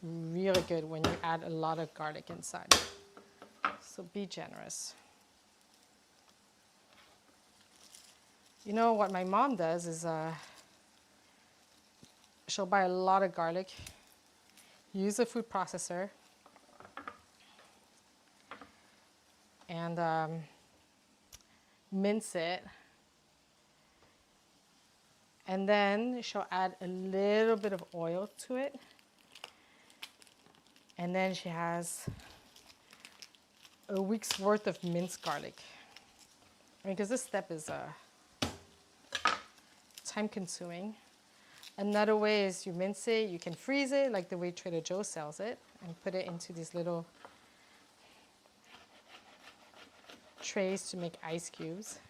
A: really good when you add a lot of garlic inside. So be generous. You know what my mom does is she'll buy a lot of garlic, use a food processor, and mince it. And then she'll add a little bit of oil to it. And then she has a week's worth of minced garlic. I mean, because this step is time consuming. Another way is you mince it, you can freeze it like the way Trader Joe's sells it and put it into these little trays to make ice cubes.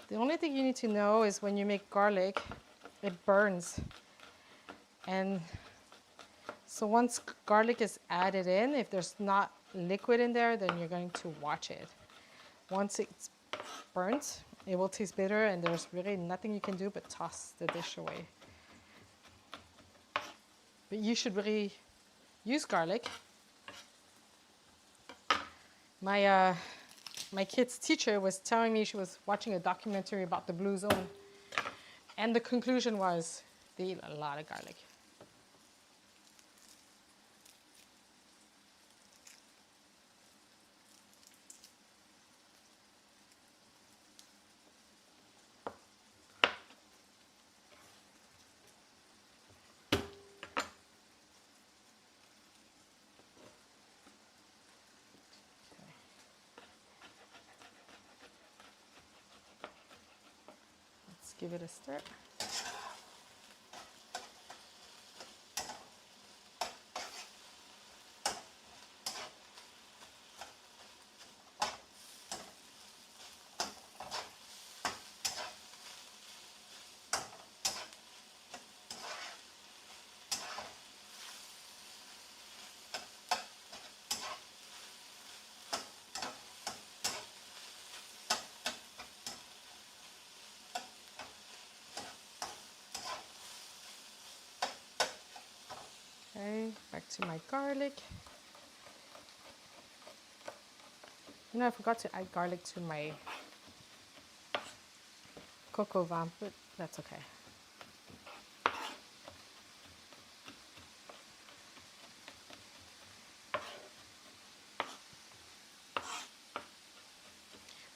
A: The only thing you need to know is when you make garlic, it burns. And so once garlic is added in, if there's not liquid in there, then you're going to watch it. Once it's burnt, it will taste bitter and there's really nothing you can do but toss the dish away. But you should really use garlic. My kid's teacher was telling me she was watching a documentary about the Blue Zone. And the conclusion was they eat a lot of garlic. give it a stir. Okay, back to my garlic. You know, I forgot to add garlic to my coco vin, but that's okay.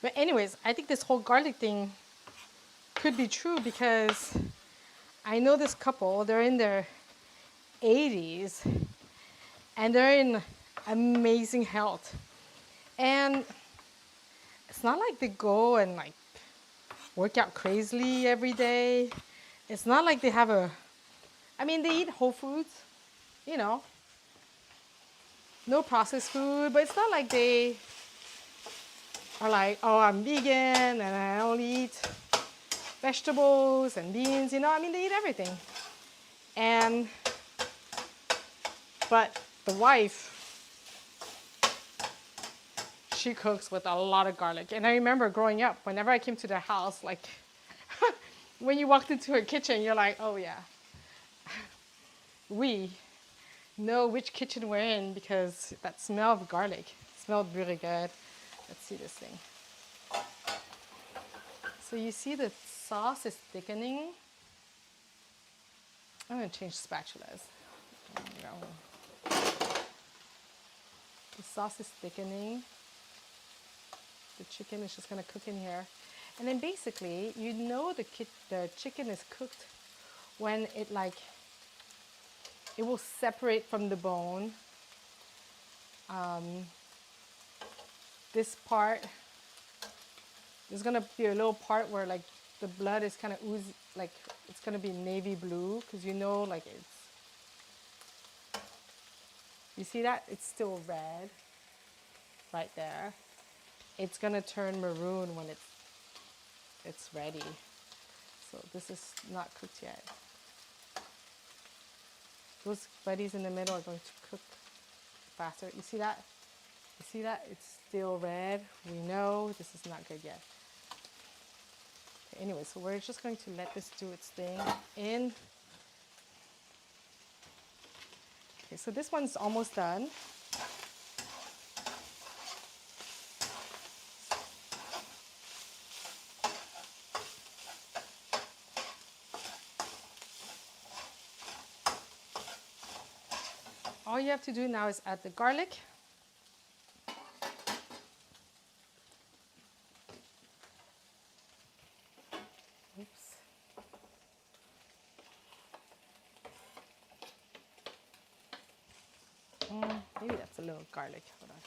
A: But anyways, I think this whole garlic thing could be true because I know this couple, they're in their 80s and they're in amazing health. And it's not like they go and like work out crazily every day. It's not like they have I mean, they eat whole foods, you know, no processed food, but it's not like they are like, oh, I'm vegan and I only eat vegetables and beans, you know, I mean, they eat everything. But the wife, she cooks with a lot of garlic. And I remember growing up, whenever I came to their house, like when you walked into her kitchen, you're like, oh yeah, we know which kitchen we're in because that smell of garlic smelled really good. Let's see this thing. So you see the sauce is thickening. I'm gonna change spatulas. There you go. The sauce is thickening. The chicken is just gonna cook in here. And then basically, you know the chicken is cooked when it will separate from the bone. This part, there's gonna be a little part where like the blood is kind of oozy, like it's gonna be navy blue because you know like you see that? It's still red right there. It's gonna turn maroon when it's ready. So this is not cooked yet. Those buddies in the middle are going to cook faster. You see that? You see that? It's still red. We know this is not good yet. Okay, anyway, so we're just going to let this do its thing in. Okay, so this one's almost done. All you have to do now is add the garlic. Oops. Maybe that's a little garlic. Hold on.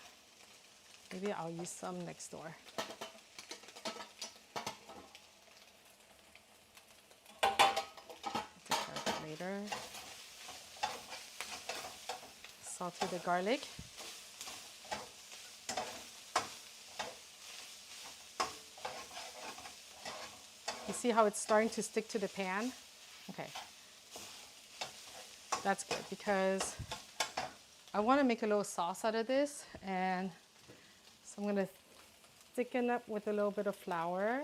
A: Maybe I'll use some next door. Take care of it later. Saute the garlic. You see how it's starting to stick to the pan? Okay. That's good because I want to make a little sauce out of this, and so I'm going to thicken up with a little bit of flour.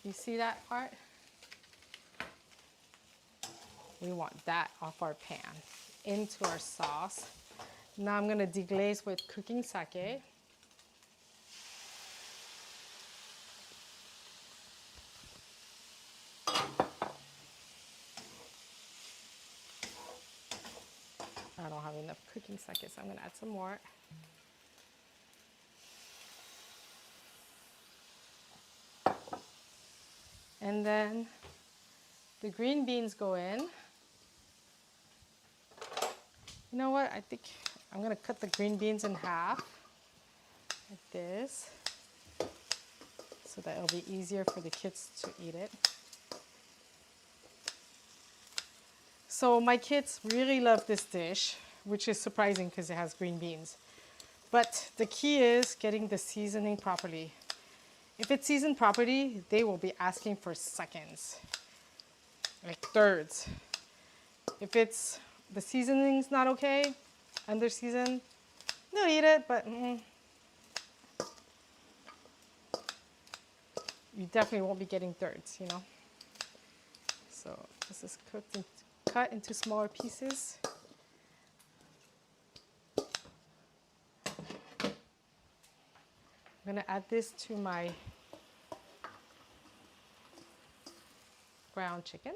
A: You see that part? We want that off our pan into our sauce. Now I'm going to deglaze with cooking sake. I don't have enough cooking sake, so I'm going to add some more. And then the green beans go in. You know what? I think I'm gonna cut the green beans in half like this so that it'll be easier for the kids to eat it. So my kids really love this dish, which is surprising because it has green beans. But the key is getting the seasoning properly. If it's seasoned properly, they will be asking for seconds, like thirds. If the seasoning's not okay, under seasoned, they'll eat it, but you definitely won't be getting thirds, you know. So this is cooked and cut into smaller pieces. I'm gonna add this to my ground chicken.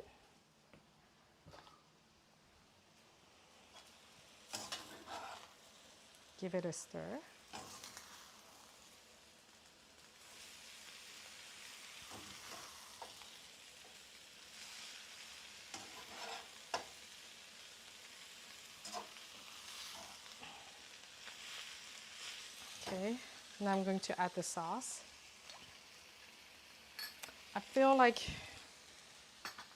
A: Give it a stir. Okay, now I'm going to add the sauce. I feel like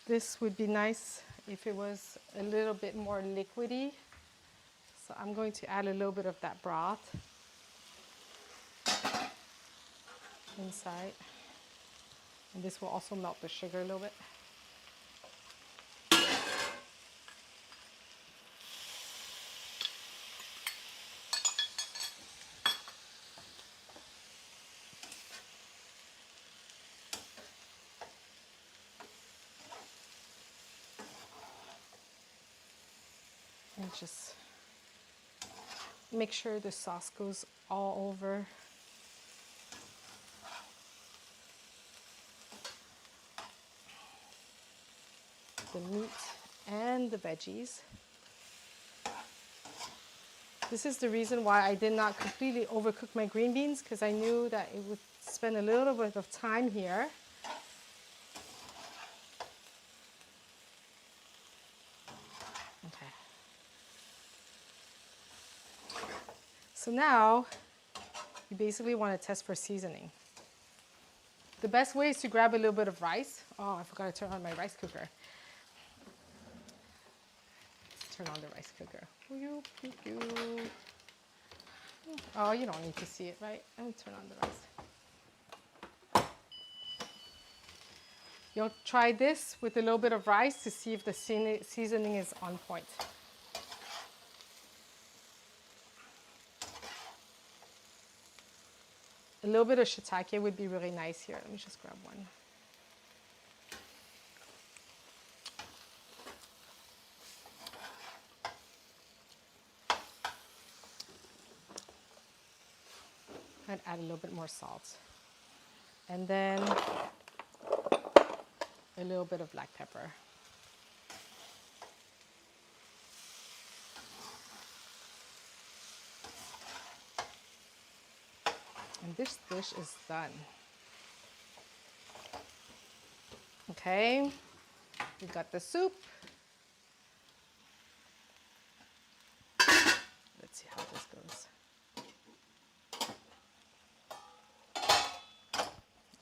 A: this would be nice if it was a little bit more liquidy. So I'm going to add a little bit of that broth inside. And this will also melt the sugar a little bit. And just make sure the sauce goes all over. The meat and the veggies. This is the reason why I did not completely overcook my green beans, because I knew that it would spend a little bit of time here. Okay. So now you basically want to test for seasoning. The best way is to grab a little bit of rice. Oh, I forgot to turn on my rice cooker. Turn on the rice cooker. Oh, you don't need to see it, right? Let me turn on the rice. You'll try this with a little bit of rice to see if the seasoning is on point. A little bit of shiitake would be really nice here. Let me just grab one. I'd add a little bit more salt. And then a little bit of black pepper. And this dish is done. Okay, we got the soup. Let's see how this goes.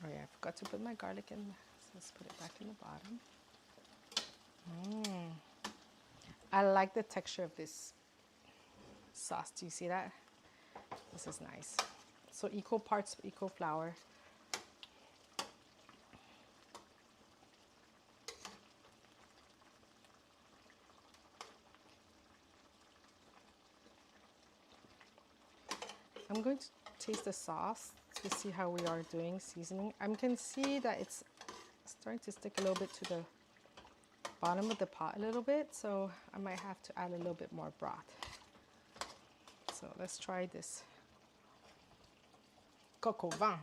A: Oh yeah, I forgot to put my garlic in, so let's put it back in the bottom. I like the texture of this sauce. Do you see that? This is nice. So equal parts, equal flour. I'm going to taste the sauce to see how we are doing seasoning. I can see that it's starting to stick a little bit to the bottom of the pot a little bit, so I might have to add a little bit more broth. So let's try this coq au vin.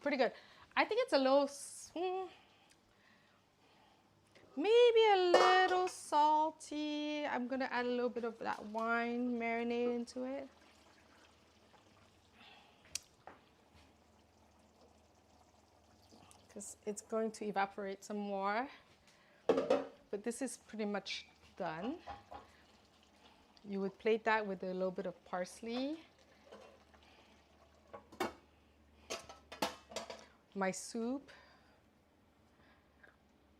A: Pretty good. I think it's a little, maybe a little salty. I'm gonna add a little bit of that wine marinade into it. Because it's going to evaporate some more. But this is pretty much done. You would plate that with a little bit of parsley. My soup.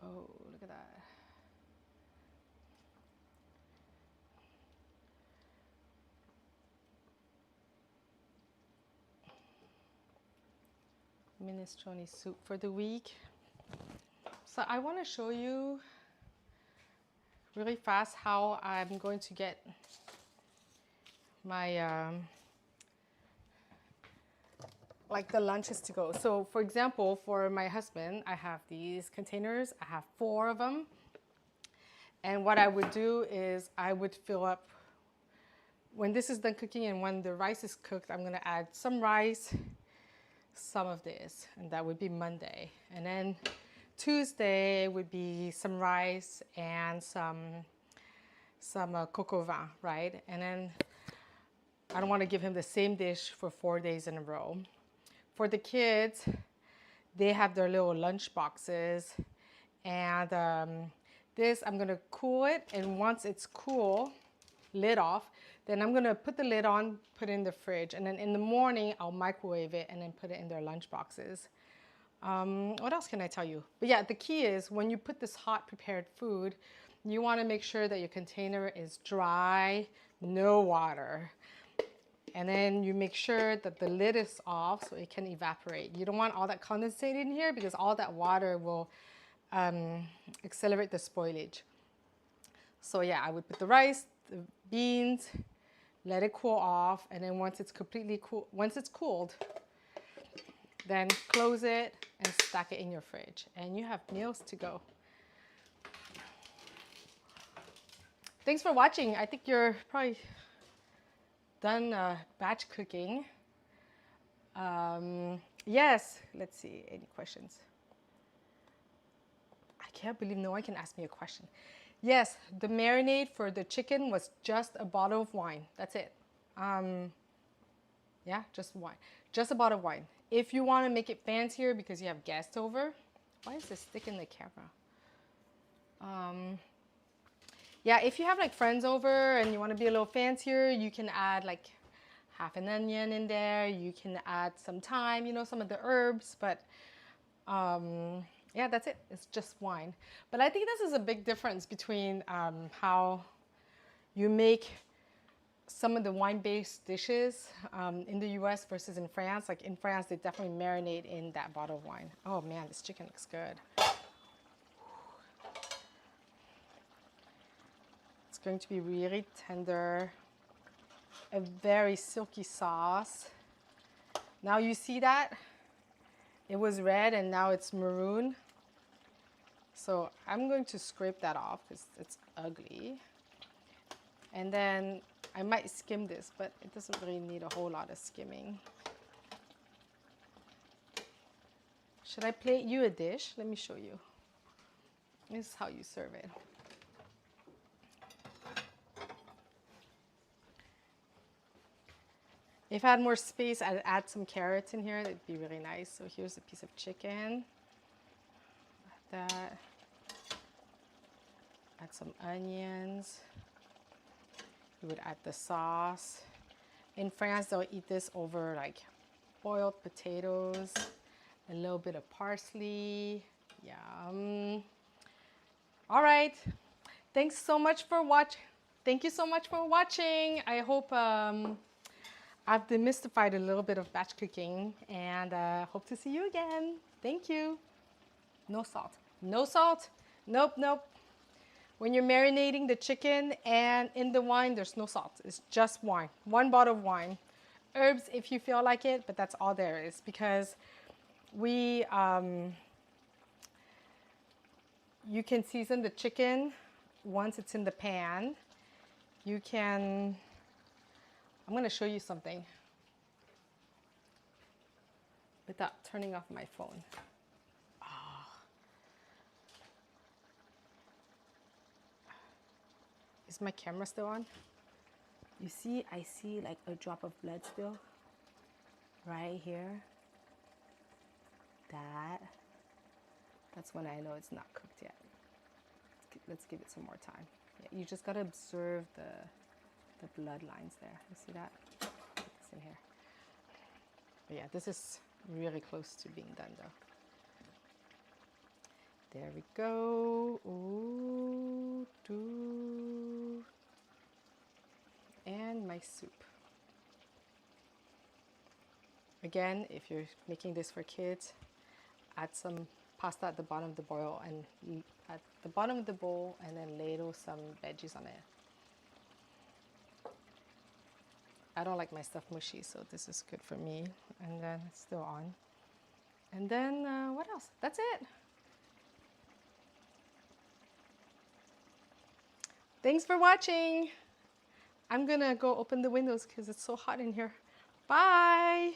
A: Oh, look at that. Minestrone soup for the week. So I want to show you really fast how I'm going to get my like the lunches to go. So for example, for my husband, I have these containers. I have 4 of them. And what I would do is I would fill up, when this is done cooking and when the rice is cooked, I'm gonna add some rice, some of this, and that would be Monday. And then Tuesday would be some rice and some coq au vin, right? And then I don't want to give him the same dish for 4 days in a row. For the kids, they have their little lunch boxes, and this I'm gonna cool it, and once it's cool, lid off, then I'm gonna put the lid on, put it in the fridge, and then in the morning I'll microwave it and then put it in their lunch boxes. What else can I tell you? But yeah, the key is when you put this hot prepared food, you want to make sure that your container is dry, no water. And then you make sure that the lid is off so it can evaporate. You don't want all that condensate in here because all that water will accelerate the spoilage. So yeah, I would put the rice, the beans, let it cool off, and then once it's completely cool, once it's cooled, then close it and stack it in your fridge, and you have meals to go. Thanks for watching. I think you're probably done batch cooking. Yes, let's see, any questions? I can't believe no one can ask me a question. Yes, the marinade for the chicken was just a bottle of wine. That's it. Yeah, just wine. Just a bottle of wine. If you want to make it fancier because you have guests over, why is this stick in the camera? Yeah, if you have like friends over and you want to be a little fancier, you can add like half an onion in there. You can add some thyme, you know, some of the herbs, but yeah, that's it. It's just wine. But I think this is a big difference between how you make some of the wine-based dishes in the US versus in France. Like in France, they definitely marinate in that bottle of wine. Oh man, this chicken looks good. It's going to be really tender, a very silky sauce. Now you see that? It was red and now it's maroon. So I'm going to scrape that off because it's ugly. And then I might skim this, but it doesn't really need a whole lot of skimming. Should I plate you a dish? Let me show you. This is how you serve it. If I had more space, I'd add some carrots in here. That'd be really nice. So here's a piece of chicken. Add that. Add some onions. You would add the sauce. In France, they'll eat this over like boiled potatoes, a little bit of parsley. Yum. All right. Thanks so much for watching. Thank you so much for watching. I hope I've demystified a little bit of batch cooking, and hope to see you again. Thank you. No salt. No salt? Nope, nope. When you're marinating the chicken and in the wine, there's no salt. It's just wine. 1 bottle of wine. Herbs if you feel like it, but that's all there is, because we, you can season the chicken once it's in the pan. You can, I'm gonna show you something without turning off my phone. Is my camera still on? You see, I see like a drop of blood still right here. That's when I know it's not cooked yet. Let's give it some more time. Yeah, you just gotta observe the blood lines there. You see that? Put this in here. But yeah, this is really close to being done though. There we go. Ooh, doo. And my soup. Again, if you're making this for kids, add some pasta at the bottom of the boil and at the bottom of the bowl, and then ladle some veggies on it. I don't like my stuff mushy, so this is good for me. And then it's still on. And then what else? That's it. Thanks for watching. I'm gonna go open the windows because it's so hot in here. Bye.